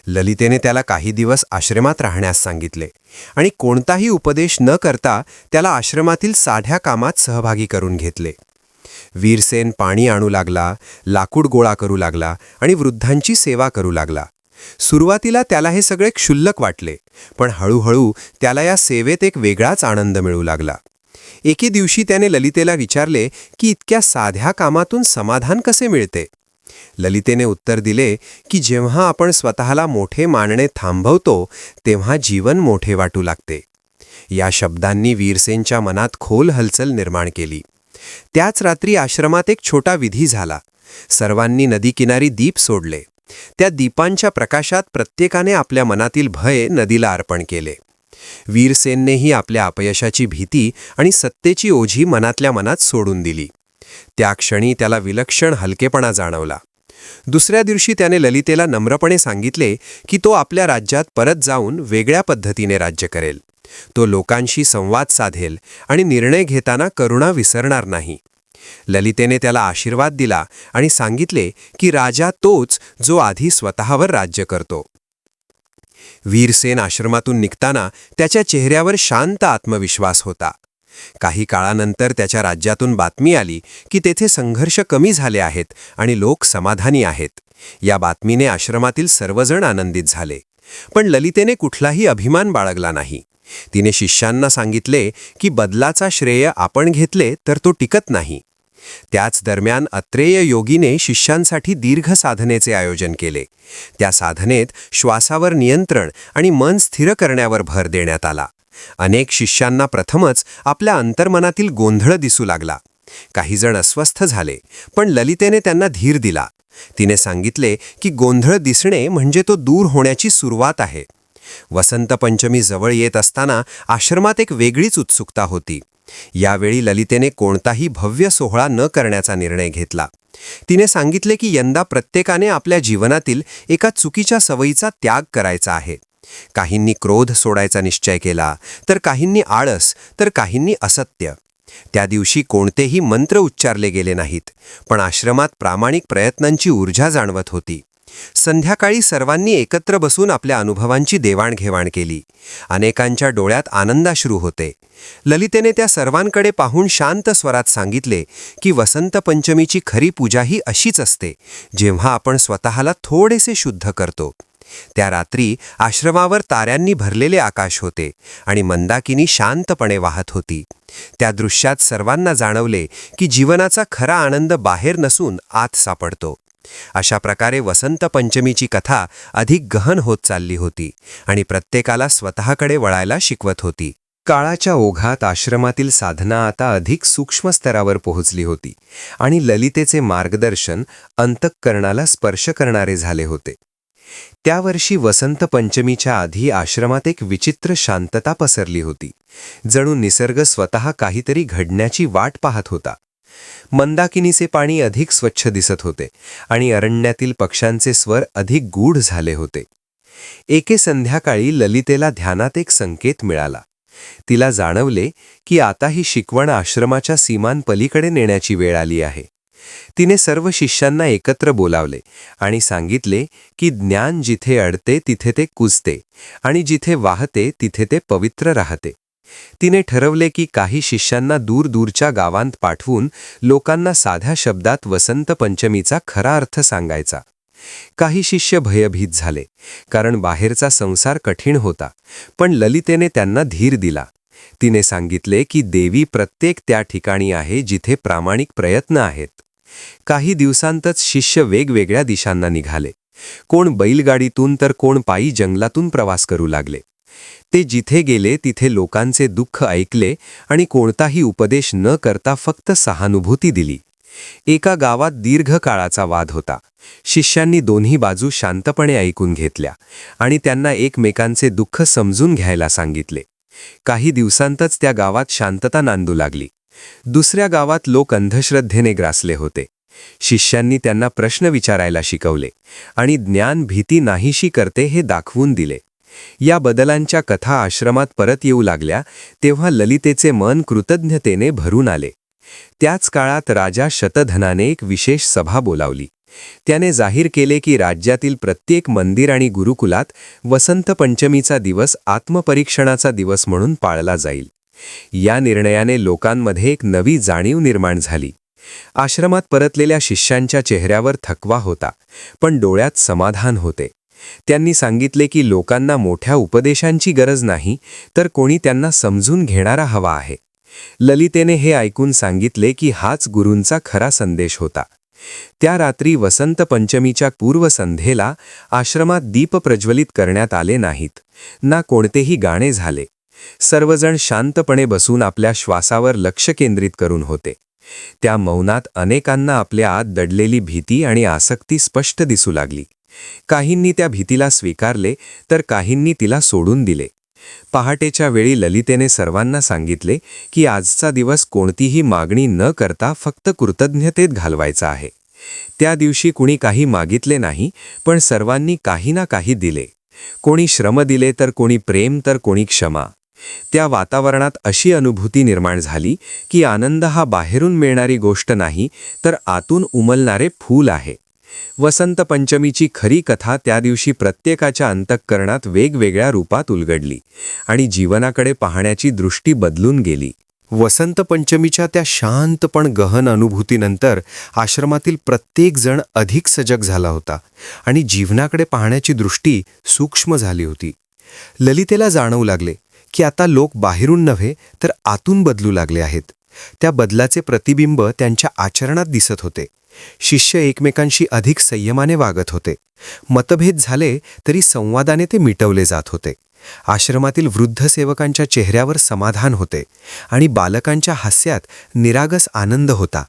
ललितेने त्याला काही दिवस आश्रमात राहण्यास सांगितले आणि कोणताही उपदेश न करता त्याला आश्रमातील साध्या कामात सहभागी करून घेतले. वीरसेन पाणी आणू लागला, लाकूड गोळा करू लागला आणि वृद्धांची सेवा करू लागला. सुरुवातीला त्याला हे सगळे क्षुल्लक वाटले, पण हळूहळू त्याला या सेवेत एक वेगळाच आनंद मिळू लागला. एके दिवशी त्याने ललितेला विचारले की इतक्या साध्या कामातून समाधान कसे मिळते. ललितेने उत्तर दिले की जेव्हा आपण स्वतःला मोठे मानणे थांबवतो तेव्हा जीवन मोठे वाटू लागते. या शब्दांनी वीरसेनच्या मनात खोल हलचल निर्माण केली. त्याच रात्री आश्रमात एक छोटा विधी झाला. सर्वांनी नदीकिनारी दीप सोडले. त्या दीपांच्या प्रकाशात प्रत्येकाने आपल्या मनातील भय नदीला अर्पण केले. वीरसेननेही आपल्या अपयशाची भीती आणि सत्तेची ओझी मनातल्या मनात सोडून दिली. त्या क्षणी त्याला विलक्षण हलकेपणा जाणवला. दुसऱ्या दिवशी त्याने ललितेला नम्रपणे सांगितले की तो आपल्या राज्यात परत जाऊन वेगळ्या पद्धतीने राज्य करेल. तो लोकांशी संवाद साधेल आणि निर्णय घेताना करुणा विसरणार नाही. ललितेने त्याला आशीर्वाद दिला आणि सांगितले की राजा तोच जो आधी स्वतःवर राज्य करतो. वीरसेन आश्रमातून निघताना त्याच्या चेहऱ्यावर शांत आत्मविश्वास होता. काही काळानंतर त्याच्या राज्यातून बातमी आली की तेथे संघर्ष कमी झाले आहेत आणि लोक समाधानी आहेत. या बातमीने आश्रमातील सर्वजण आनंदित झाले. पण ललितेने कुठलाही अभिमान बाळगला नाही. तिने शिष्यांना सांगितले की बदलाचा श्रेय आपण घेतले तर तो टिकत नाही. त्याच दरम्यान अत्रेय योगीने शिष्यांसाठी दीर्घ साधनेचे आयोजन केले. त्या साधनेत श्वासावर नियंत्रण आणि मन स्थिर करण्यावर भर देण्यात आला. अनेक शिष्यांना प्रथमच आपल्या अंतर्मनातील गोंधळ दिसू लागला. काही जण अस्वस्थ झाले, पण ललितेने त्यांना धीर दिला. तिने सांगितले की गोंधळ दिसणे म्हणजे तो दूर होण्याची सुरुवात आहे. वसंत पंचमी जवळ येत असताना आश्रमात एक वेगळीच उत्सुकता होती. यावेळी ललितेने कोणताही भव्य सोहळा न करण्याचा निर्णय घेतला. तिने सांगितले की यंदा प्रत्येकाने आपल्या जीवनातील एका चुकीच्या सवयीचा त्याग करायचा आहे. काहींनी क्रोध सोडायचा निश्चय केला, तर काहींनी आळस, तर काहींनी असत्य. त्या दिवशी कोणतेही मंत्र उच्चारले गेले नाहीत, पण आश्रमात प्रामाणिक प्रयत्नांची ऊर्जा जाणवत होती. संध्याकाळी सर्वांनी एकत्र बसून आपल्या अनुभवांची देवाणघेवाण केली. अनेकांच्या डोळ्यात आनंदाश्रू होते. ललितेने त्या सर्वांकडे पाहून शांत स्वरात सांगितले की वसंत पंचमीची खरी पूजा ही अशीच असते, जेव्हा आपण स्वतःला थोडेसे शुद्ध करतो. त्या रात्री आश्रमावर ताऱ्यांनी भरलेले आकाश होते आणि मंदाकिनी शांतपणे वाहत होती. त्या दृश्यात सर्वांना जाणवले की जीवनाचा खरा आनंद बाहेर नसून आत सापडतो. अशा प्रकारे वसंत पंचमीची कथा अधिक गहन होत चालली होती आणि प्रत्येकाला स्वतःकडे वळायला शिकवत होती. काळाच्या ओघात आश्रमातील साधना आता अधिक सूक्ष्म स्तरावर पोहोचली होती आणि ललितेचे मार्गदर्शन अंतःकरणाला स्पर्श करणारे झाले होते. त्या वर्षी वसंत पंचमीच्या आधी आश्रमात एक विचित्र शांतता पसरली होती. जणू निसर्ग स्वतः काहीतरी घडण्याची वाट पाहत होता. मंदाकिनीचे पाणी अधिक स्वच्छ दिसत होते आणि अरण्यातील पक्ष्यांचे स्वर अधिक गूढ झाले होते. एके संध्याकाळी ललितेला ध्यानात एक संकेत मिळाला. तिला जाणवले की आता ही शिकवण आश्रमाच्या सीमांपलीकडे नेण्याची वेळ आली आहे. तिने सर्व शिष्यांना एकत्र बोलावले आणि सांगितले की ज्ञान जिथे अडते तिथे ते कुजते आणि जिथे वाहते तिथे ते पवित्र राहते. तिने ठरवले की काही शिष्यांना दूरदूरच्या गावांत पाठवून लोकांना साध्या शब्दात वसंत पंचमीचा खरा अर्थ सांगायचा. काही शिष्य भयभीत झाले, कारण बाहेरचा संसार कठीण होता, पण ललितेने त्यांना धीर दिला. तिने सांगितले की देवी प्रत्येक त्या ठिकाणी आहे जिथे प्रामाणिक प्रयत्न आहेत. काही दिवसांतच शिष्य वेगवेगळ्या दिशांना निघाले. कोण बैलगाडीतून तर कोण पायी जंगलातून प्रवास करू लागले. ते जिथे गेले तिथे लोकांचे दुःख ऐकले आणि कोणताही उपदेश न करता फक्त सहानुभूती दिली. एका गावात दीर्घ काळाचा वाद होता. शिष्यांनी दोन्ही बाजू शांतपणे ऐकून घेतल्या आणि त्यांना एकमेकांचे दुःख समजून घ्यायला सांगितले. काही दिवसांतच त्या गावात शांतता नांदू लागली. दुसऱ्या गावात लोक अंधश्रद्धेने ग्रासले होते. शिष्यांनी त्यांना प्रश्न विचारायला शिकवले आणि ज्ञान भीती नाहीशी करते हे दाखवून दिले. या बदलांच्या कथा आश्रमात परत येऊ लागल्या तेव्हा ललितेचे मन कृतज्ञतेने भरून आले. त्याच काळात राजा शतधनाने एक विशेष सभा बोलावली. त्याने जाहीर केले की राज्यातील प्रत्येक मंदिर आणि गुरुकुलात वसंत पंचमीचा दिवस आत्मपरीक्षणाचा दिवस म्हणून पाळला जाईल. या निर्णयाने लोकांमध्ये एक नवी जाणीव निर्माण झाली. आश्रमात परतलेल्या शिष्यांच्या चेहऱ्यावर थकवा होता, पण डोळ्यात समाधान होते. त्यांनी सांगितले की लोकांना मोठ्या उपदेशांची गरज नाही, तर कोणी त्यांना समजून घेणारा हवा आहे. ललितेने हे ऐकून सांगितले की हाच गुरूंचा खरा संदेश होता. त्या रात्री वसंत पंचमीच्या पूर्वसंध्येला आश्रमात दीप प्रज्वलित करण्यात आले नाहीत, ना कोणतेही गाणे झाले. सर्वजण शांतपणे बसून आपल्या श्वासावर लक्ष केंद्रित करून होते. त्या मौनात अनेकांना आपल्या आत दडलेली भीती आणि आसक्ती स्पष्ट दिसू लागली. काहींनी त्या भीतीला स्वीकारले, तर काहींनी तिला सोडून दिले. पहाटेच्या वेळी ललितेने सर्वांना सांगितले की आजचा दिवस कोणतीही मागणी न करता फक्त कृतज्ञतेत घालवायचा आहे. त्या दिवशी कुणी काही मागितले नाही, पण सर्वांनी काही ना काही दिले. कोणी श्रम दिले, तर कोणी प्रेम, तर कोणी क्षमा. त्या वातावरणात अशी अनुभूती निर्माण झाली की आनंद हा बाहेरून मिळणारी गोष्ट नाही, तर आतून उमलणारे फूल आहे. वसंत पंचमीची खरी कथा त्या दिवशी प्रत्येकाच्या अंतःकरणात वेगवेगळ्या रूपात उलगडली आणि जीवनाकडे पाहण्याची दृष्टी बदलून गेली. वसंत पंचमीच्या त्या शांत पण गहन अनुभूतीनंतर आश्रमातील प्रत्येक जण अधिक सजग झाला होता आणि जीवनाकडे पाहण्याची दृष्टी सूक्ष्म झाली होती. ललितेला जाणवू लागले की आता लोक बाहेरून नव्हे, तर आतून बदलू लागले आहेत. त्या बदलाचे प्रतिबिंब त्यांच्या आचरणात दिसत होते. शिष्य एकमेकांशी अधिक संयमाने वागत होते. मतभेद झाले तरी संवादाने ते मिटवले जात होते. आश्रमातील वृद्ध सेवकांच्या चेहऱ्यावर समाधान होते आणि बालकांच्या हास्यात निरागस आनंद होता.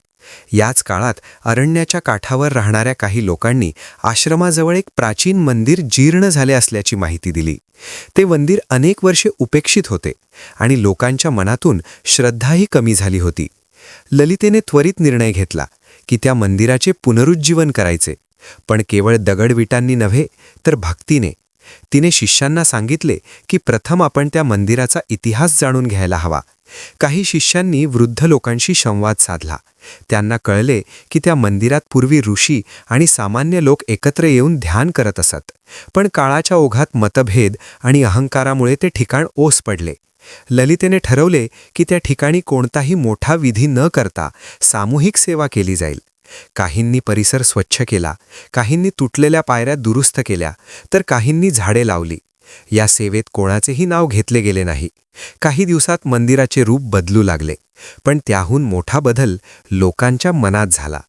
याच काळात अरण्याच्या काठावर राहणाऱ्या काही लोकांनी आश्रमाजवळ एक प्राचीन मंदिर जीर्ण झाले असल्याची माहिती दिली. ते मंदिर अनेक वर्षे उपेक्षित होते आणि लोकांच्या मनातून श्रद्धाही कमी झाली होती. ललितेने त्वरित निर्णय घेतला की त्या मंदिराचे पुनरुज्जीवन करायचे, पण केवळ दगडविटांनी नव्हे तर भक्तीने. तिने शिष्यांना सांगितले की प्रथम आपण त्या मंदिराचा इतिहास जाणून घ्यायला हवा. काही शिष्यांनी वृद्ध लोकांशी संवाद साधला. त्यांना कळले की त्या मंदिरात पूर्वी ऋषी आणि सामान्य लोक एकत्र येऊन ध्यान करत असत, पण काळाच्या ओघात मतभेद आणि अहंकारामुळे ते ठिकाण ओस पडले. ललितेने ठरवले की त्या ठिकाणी कोणताही मोठा विधी न करता सामूहिक सेवा केली जाईल. काहींनी परिसर स्वच्छ केला, काहींनी तुटलेल्या पायऱ्या दुरुस्त केल्या, तर काहींनी झाडे लावली. या सेवेत कोणाचेही नाव घेतले गेले नाही. काही दिवसात मंदिराचे रूप बदलू लागले, पण त्याहून मोठा बदल लोकांच्या मनात झाला.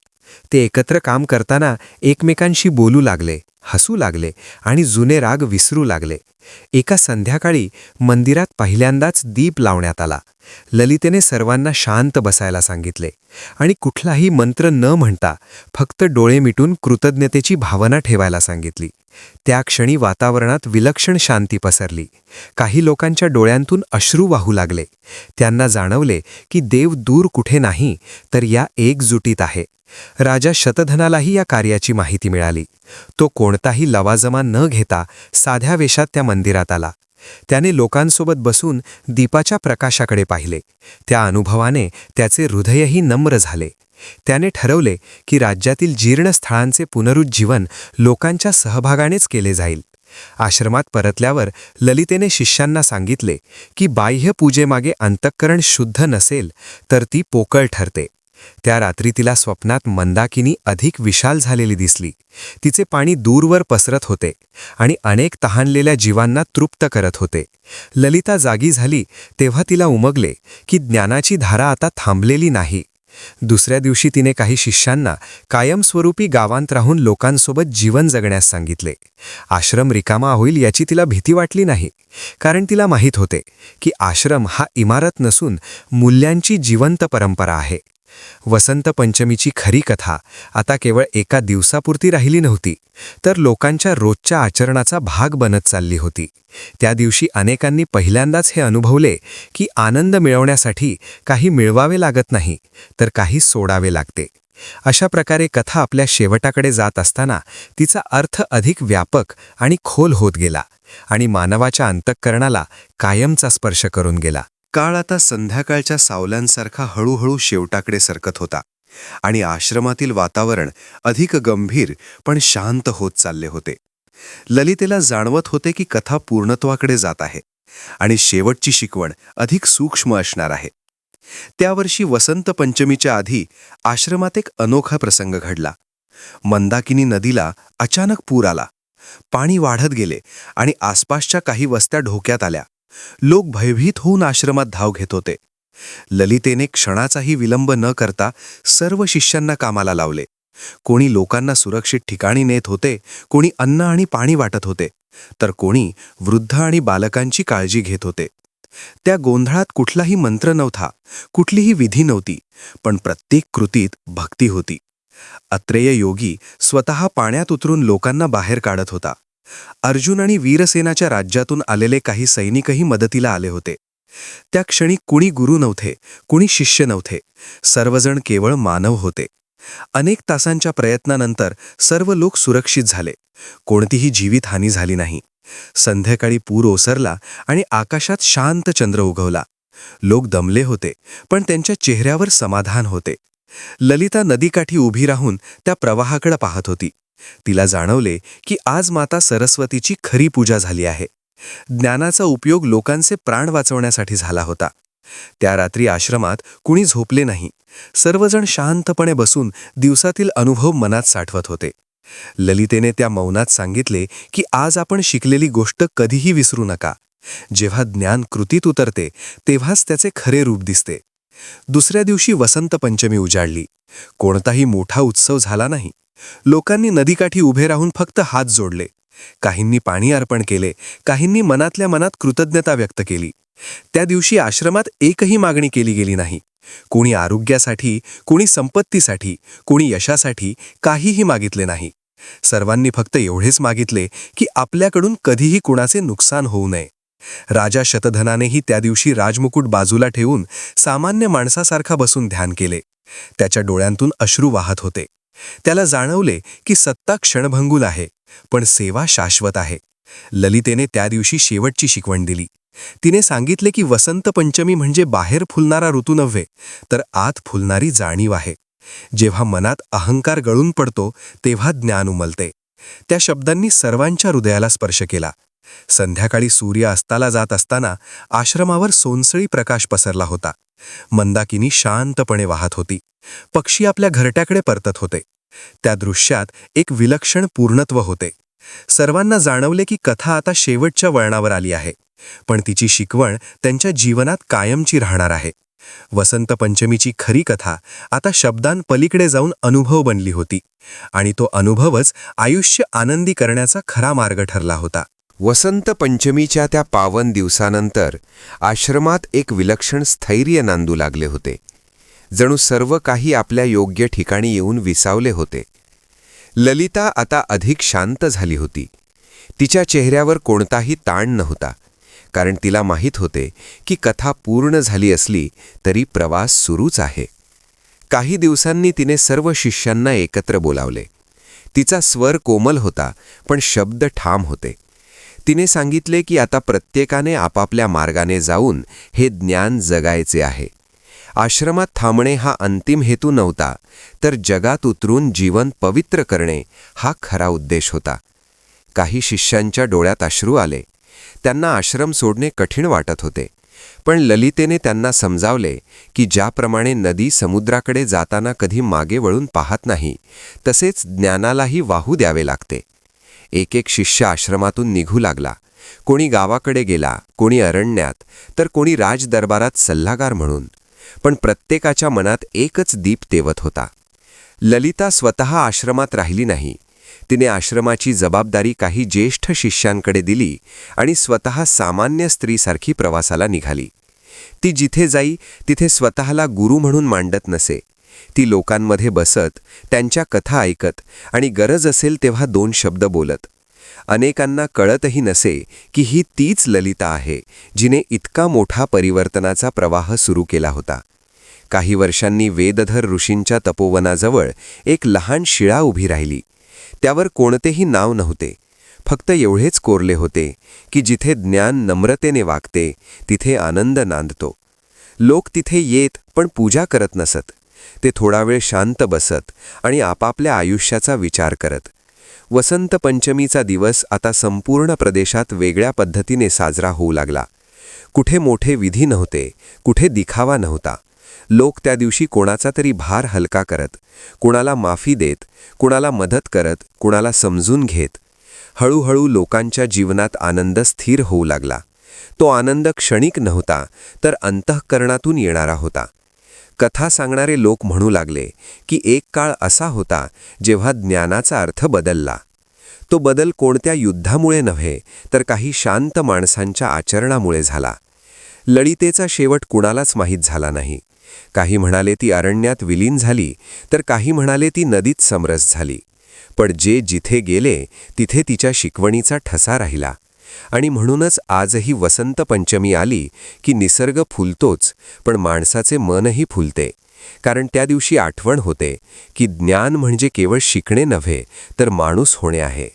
ते एकत्र काम करताना एकमेकांशी बोलू लागले, हसू लागले आणि जुने राग विसरू लागले. एका संध्याकाळी मंदिरात पहिल्यांदाच दीप लावण्यात आला. ललितेने सर्वांना शांत बसायला सांगितले आणि कुठलाही मंत्र न म्हणता फक्त डोळे मिटून कृतज्ञतेची भावना ठेवायला सांगितली. त्या क्षणी वातावरणात विलक्षण शांती पसरली. काही लोकांच्या डोळ्यांतून अश्रू वाहू लागले. त्यांना जाणवले की देव दूर कुठे नाही, तर या एकजुटीत आहे. राजा शतधनालाही या कार्याची माहिती मिळाली. तो कोणताही लवाजमा न घेता साध्या वेशात त्या मंदिरात आला. त्याने लोकांसोबत बसून दीपाच्या प्रकाशाकडे पाहिले. त्या अनुभवाने त्याचे हृदयही नम्र झाले. त्याने ठरवले की राज्यातील जीर्ण स्थळांचे पुनरुज्जीवन लोकांच्या सहभागानेच केले जाईल. आश्रमात परतल्यावर ललितेने शिष्यांना सांगितले की बाह्य पूजेमागे अंतःकरण शुद्ध नसेल तर ती पोकळ ठरते. त्या रात्री तिला स्वप्नात मंदाकिनी अधिक विशाल झालेली दिसली. तिचे पाणी दूरवर पसरत होते आणि अनेक तहानलेल्या जीवांना तृप्त करत होते. ललिता जागी झाली तेव्हा तिला उमगले की ज्ञानाची धारा आता थांबलेली नाही. दुसऱ्या दिवशी तिने काही शिष्यांना कायमस्वरूपी गावांत राहून लोकांसोबत जीवन जगण्यास सांगितले. आश्रम रिकामा होईल याची तिला भीती वाटली नाही, कारण तिला माहीत होते की आश्रम हा इमारत नसून मूल्यांची जिवंत परंपरा आहे. वसंत पंचमीची खरी कथा आता केवळ एका दिवसापुरती राहिली नव्हती, तर लोकांच्या रोजच्या आचरणाचा भाग बनत चालली होती. त्या दिवशी अनेकांनी पहिल्यांदाच हे अनुभवले की आनंद मिळवण्यासाठी काही मिळवावे लागत नाही, तर काही सोडावे लागते. अशा प्रकारे कथा आपल्या शेवटाकडे जात असताना तिचा अर्थ अधिक व्यापक आणि खोल होत गेला आणि मानवाच्या अंतःकरणाला कायमचा स्पर्श करून गेला. काळ आता संध्याकाळच्या सावल्यांसारखा हळूहळू शेवटाकडे सरकत होता आणि आश्रमातील वातावरण अधिक गंभीर पण शांत होत चालले होते. ललितेला जाणवत होते की कथा पूर्णत्वाकडे जात आहे आणि शेवटची शिकवण अधिक सूक्ष्म असणार आहे. त्या वर्षी वसंत पंचमीच्या आधी आश्रमात एक अनोखा प्रसंग घडला. मंदाकिनी नदीला अचानक पूर आला. पाणी वाढत गेले आणि आसपासच्या काही वस्त्या ढोक्यात आल्या. लोक भयभीत होऊन आश्रमात धाव घेत होते. ललितेने क्षणाचाही विलंब न करता सर्व शिष्यांना कामाला लावले. कोणी लोकांना सुरक्षित ठिकाणी नेत होते, कोणी अन्न आणि पाणी वाटत होते, तर कोणी वृद्ध आणि बालकांची काळजी घेत होते. त्या गोंधळात कुठलाही मंत्र नव्हता, कुठलीही विधी नव्हती, पण प्रत्येक कृतीत भक्ती होती. अत्रेय योगी स्वतः पाण्यात उतरून लोकांना बाहेर काढत होता. अर्जुन आणि वीरसेनाच्या राज्यातून आलेले काही सैनिकही मदतीला आले होते. त्या क्षणी कुणी गुरु नव्हते, कुणी शिष्य नव्हते, सर्वजण केवळ मानव होते. अनेक तासांच्या प्रयत्नानंतर सर्व लोक सुरक्षित झाले. कोणतीही जीवितहानी झाली नाही. संध्याकाळी पूर ओसरला आणि आकाशात शांत चंद्र उगवला. लोक दमले होते, पण त्यांच्या चेहऱ्यावर समाधान होते. ललिता नदीकाठी उभी राहून त्या प्रवाहाकडे पाहत होती. तिला जाणवले की आज माता सरस्वतीची खरी पूजा झाली आहे. ज्ञानाचा उपयोग लोकांचे प्राण वाचवण्यासाठी झाला होता. त्या रात्री आश्रमात कुणी झोपले नाही. सर्वजण शांतपणे बसून दिवसातील अनुभव मनात साठवत होते. ललितेने त्या मौनात सांगितले की आज आपण शिकलेली गोष्ट कधीही विसरू नका. जेव्हा ज्ञान कृतीत उतरते तेव्हाच त्याचे खरे रूप दिसते. दुसऱ्या दिवशी वसंत पंचमी उजाडली. कोणताही मोठा उत्सव झाला नाही. लोकांनी नदीकाठी उभे राहून फक्त हात जोडले. काहींनी पाणी अर्पण केले, काहींनी मनातल्या मनात कृतज्ञता व्यक्त केली. त्या दिवशी आश्रमात एकही मागणी केली गेली नाही. कोणी आरोग्यासाठी, कोणी संपत्तीसाठी, कोणी यशासाठी काहीही मागितले नाही. सर्वांनी फक्त एवढेच मागितले की आपल्याकडून कधीही कुणाचे नुकसान होऊ नये. राजा शतधनानेही त्या दिवशी राजमुकुट बाजूला ठेवून सामान्य माणसासारखा बसून ध्यान केले. त्याच्या डोळ्यांतून अश्रू वाहत होते. त्याला जाणवले की सत्ता क्षणभंगूर आहे, पण सेवा शाश्वत आहे. ललितेने त्या दिवशी शेवटची शिकवण दिली. तिने सांगितले की वसंत पंचमी म्हणजे बाहेर फुलणारा ऋतू नव्हे, तर आत फुलणारी जाणीव आहे. जेव्हा मनात अहंकार गळून पडतो तेव्हा ज्ञान उमलते. त्या शब्दांनी सर्वांच्या हृदयाला स्पर्श केला. संध्याकाळी सूर्य अस्ताला जात असताना आश्रमावर सोनसळी प्रकाश पसरला होता. मंदाकिनी शांतपणे वाहत होती. पक्षी आपल्या घरट्याकडे परतत होते. त्या दृश्यात एक विलक्षण पूर्णत्व होते. सर्वांना जाणवले की कथा आता शेवटच्या वळणावर आली आहे, पण तिची शिकवण त्यांच्या जीवनात कायमची राहणार आहे. वसंत पंचमीची खरी कथा आता शब्दांपलीकडे जाऊन अनुभव बनली होती, आणि तो अनुभवच आयुष्य आनंदी करण्याचा खरा मार्ग ठरला होता. वसंत पंचमीच्या त्या पावन दिवसानंतर आश्रमात एक विलक्षण स्थैर्य नांदू लागले होते. जणू सर्व काही आपल्या योग्य ठिकाणी येऊन विसावले होते. ललिता आता अधिक शांत झाली होती. तिच्या चेहऱ्यावर कोणताही ताण नव्हता, कारण तिला माहीत होते की कथा पूर्ण झाली असली तरी प्रवास सुरूच आहे. काही दिवसांनी तिने सर्व शिष्यांना एकत्र बोलावले. तिचा स्वर कोमल होता, पण शब्द ठाम होते. तिने सांगितले की आता प्रत्येकाने आपापल्या मार्गाने जाऊन हे ज्ञान जगायचे आहे. आश्रमात थांबणे हा अंतिम हेतू नव्हता, तर जगात उतरून जीवन पवित्र करणे हा खरा उद्देश होता. काही शिष्यांच्या डोळ्यात अश्रू आले. त्यांना आश्रम सोडणे कठीण वाटत होते, पण ललितेने त्यांना समजावले की ज्याप्रमाणे नदी समुद्राकडे जाताना कधी मागे वळून पाहत नाही, तसेच ज्ञानालाही वाहू द्यावे लागते. एक एक शिष्य आश्रमातून निघू लागला. कोणी गावाकडे गेला, कोणी अरण्यात, तर कोणी राजदरबारात सल्लागार म्हणून. पण प्रत्येकाच्या मनात एकच दीप तेवत होता. ललिता स्वतः आश्रमात राहिली नाही. तिने आश्रमाची जबाबदारी काही ज्येष्ठ शिष्यांकडे दिली आणि स्वतः सामान्य स्त्रीसारखी प्रवासाला निघाली. ती जिथे जाई तिथे स्वतःला गुरु म्हणून मांडत नसे. ती लोकांमध्ये बसत, त्यांच्या कथा ऐकत आणि गरज असेल तेव्हा 2 शब्द बोलत. अनेकांना कळतही नसे की ही तीच ललिता आहे जिने इतका मोठा परिवर्तनाचा प्रवाह सुरू केला होता. काही वर्षांनी वेदधर ऋषींच्या तपोवनाजवळ एक लहान शिळा उभी राहिली. त्यावर कोणतेही नाव नव्हते, फक्त एवढेच कोरले होते की जिथे ज्ञान नम्रतेने वागते तिथे आनंद नांदतो. लोक तिथे येत पण पूजा करत नसत. ते थोडा वेळ शांत बसत आणि आपापल्या आयुष्याचा विचार करत. वसंत पंचमीचा दिवस आता संपूर्ण प्रदेशात वेगळ्या पद्धतीने साजरा होऊ लागला. कुठे मोठे विधी नव्हते, कुठे दिखावा नव्हता. लोक त्या दिवशी कोणाचा तरी भार हलका करत, कुणाला माफी देत, कुणाला मदत करत, कुणाला समजून घेत. हळूहळू लोकांच्या जीवनात आनंद स्थिर होऊ लागला. तो आनंद क्षणिक नव्हता, तर अंतःकरणातून येणारा होता. कथा सांगणारे लोक म्हणू लागले की एक काळ असा होता जेव्हा ज्ञानाचा अर्थ बदलला. तो बदल कोणत्या युद्धामुळे नव्हे, तर काही शांत माणसांच्या आचरणामुळे झाला. ललितेचा शेवट कुणालाच माहीत झाला नाही. काही म्हणाले ती अरण्यात विलीन झाली, तर काही म्हणाले ती नदीत समरस झाली. पण जे जिथे गेले तिथे तिच्या शिकवणीचा ठसा राहिला. आणि म्हणूनच आजही वसंत पंचमी आली की निसर्ग फुलतोच, पण माणसाचे मनही फुलते. कारण त्या दिवशी आठवण होते की ज्ञान म्हणजे केवळ शिकणे नव्हे, तर माणूस होणे आहे.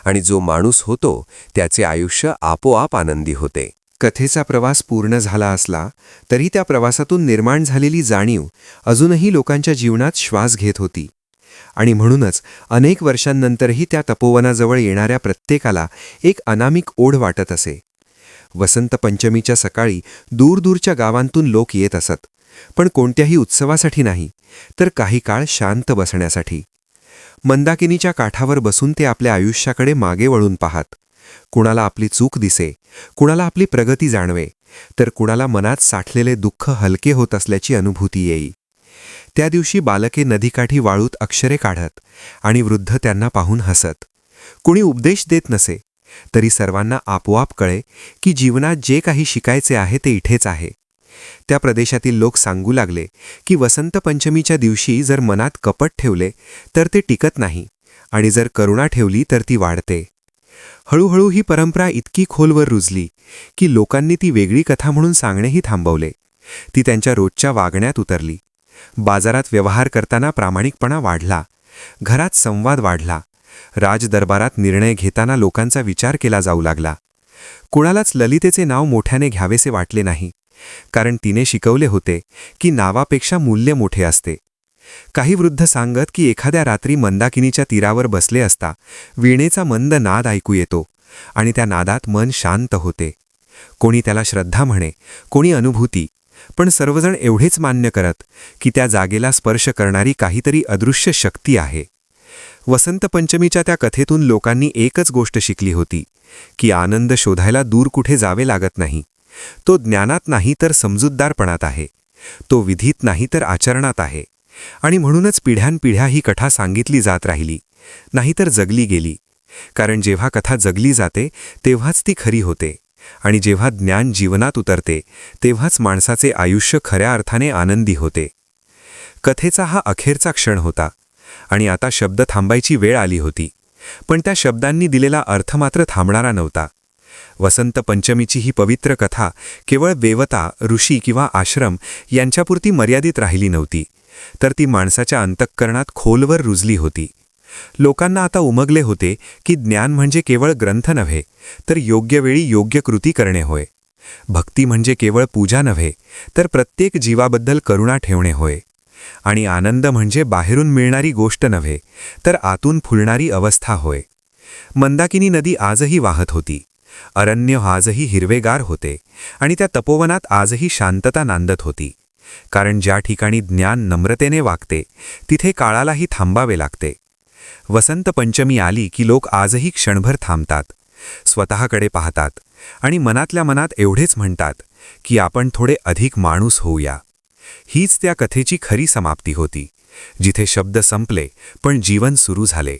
आणि जो माणूस होतो त्याचे आयुष्य आपोआप आनंदी होते. कथेचा प्रवास पूर्ण झाला असला तरी त्या प्रवासातून निर्माण झालेली जाणीव अजूनही लोकांच्या जीवनात श्वास घेत होती. आणि म्हणूनच अनेक वर्षांनंतरही त्या तपोवनाजवळ येणाऱ्या प्रत्येकाला एक अनामिक ओढ वाटत असे. वसंत पंचमीच्या सकाळी दूरदूरच्या गावांतून लोक येत असत, पण कोणत्याही उत्सवासाठी नाही, तर काही काळ शांत बसण्यासाठी. मंदाकिनीच्या काठावर बसून ते आपल्या आयुष्याकडे मागे वळून पाहत. कुणाला आपली चूक दिसे, कुणाला आपली प्रगती जाणवे, तर कुणाला मनात साठलेले दुःख हलके होत असल्याची अनुभूती येई. त्या दिवशी बालके नदीकाठी वाळूत अक्षरे काढत आणि वृद्ध त्यांना पाहून हसत. कुणी उपदेश देत नसे, तरी सर्वांना आपोआप कळे की जीवनात जे काही शिकायचे आहे ते इथेच आहे. त्या प्रदेशातील लोक सांगू लागले की वसंत पंचमीच्या दिवशी जर मनात कपट ठेवले तर ते टिकत नाही आणि जर करुणा ठेवली तर ती वाढते. हळूहळू ही परंपरा इतकी खोलवर रुजली की लोकांनी ती वेगळी कथा म्हणून सांगणेही थांबवले. ती त्यांच्या रोजच्या वागण्यात उतरली. बाजारात व्यवहार करताना प्रामाणिकपणा वाढला, घरात संवाद वाढला, राजदरबारात निर्णय घेताना लोकांचा विचार केला जाऊ लागला. कुणालाच ललितेचे नाव मोठ्याने घ्यावेसे वाटले नाही, कारण तिने शिकवले होते की नावापेक्षा मूल्य मोठे असते. काही वृद्ध सांगत की एखाद्या रात्री मंदाकिनीच्या तीरावर बसले असता वीणेचा मंद नाद ऐकू येतो आणि त्या नादात मन शांत होते. कोणी त्याला श्रद्धा म्हणे, कोणी अनुभूती, पण सर्वजण एवढेच मान्य करत की त्या जागेला स्पर्श करणारी काहीतरी अदृश्य शक्ती आहे. वसंत पंचमीच्या त्या कथेतून लोकांनी एकच गोष्ट शिकली होती की आनंद शोधायला दूर कुठे जावे लागत नाही. तो ज्ञानात नाही तर समजूतदारपणात आहे, तो विधीत नाही तर आचरणात आहे. आणि म्हणूनच पिढ्यानपिढ्या ही कथा सांगितली जात राहिली, नाहीतर जगली गेली. कारण जेव्हा कथा जगली जाते तेव्हाच ती खरी होते, आणि जेव्हा ज्ञान जीवनात उतरते तेव्हाच माणसाचे आयुष्य खऱ्या अर्थाने आनंदी होते. कथेचा हा अखेरचा क्षण होता आणि आता शब्द थांबायची वेळ आली होती. पण त्या शब्दांनी दिलेला अर्थ मात्र थांबणारा नव्हता. वसंत पंचमीची ही पवित्र कथा केवळ देवता, ऋषी किंवा आश्रम यांच्यापुरती मर्यादित राहिली नव्हती, तर ती माणसाच्या अंतःकरणात खोलवर रुजली होती. लोकांना आता उमगले होते की ज्ञान म्हणजे केवळ ग्रंथ नव्हे, तर योग्य वेळी योग्य कृती करणे होय. भक्ती म्हणजे केवळ पूजा नव्हे, तर प्रत्येक जीवाबद्दल करुणा ठेवणे होय. आणि आनंद म्हणजे बाहेरून मिळणारी गोष्ट नव्हे, तर आतून फुलणारी अवस्था होय. मंदाकिनी नदी आजही वाहत होती, अरण्य आजही हिरवेगार होते, आणि त्या तपोवनात आजही शांतता नांदत होती. कारण ज्या ठिकाणी ज्ञान नम्रतेने वागते तिथे काळालाही थांबावे लागते. वसंत पंचमी आली की लोक आजही क्षणभर थांबतात, स्वतःकडे पाहतात आणि मनातल्या मनात एवढेच म्हणतात की आपण थोडे अधिक माणूस होऊया. हीच त्या कथेची खरी समाप्ती होती, जिथे शब्द संपले पण जीवन सुरू झाले.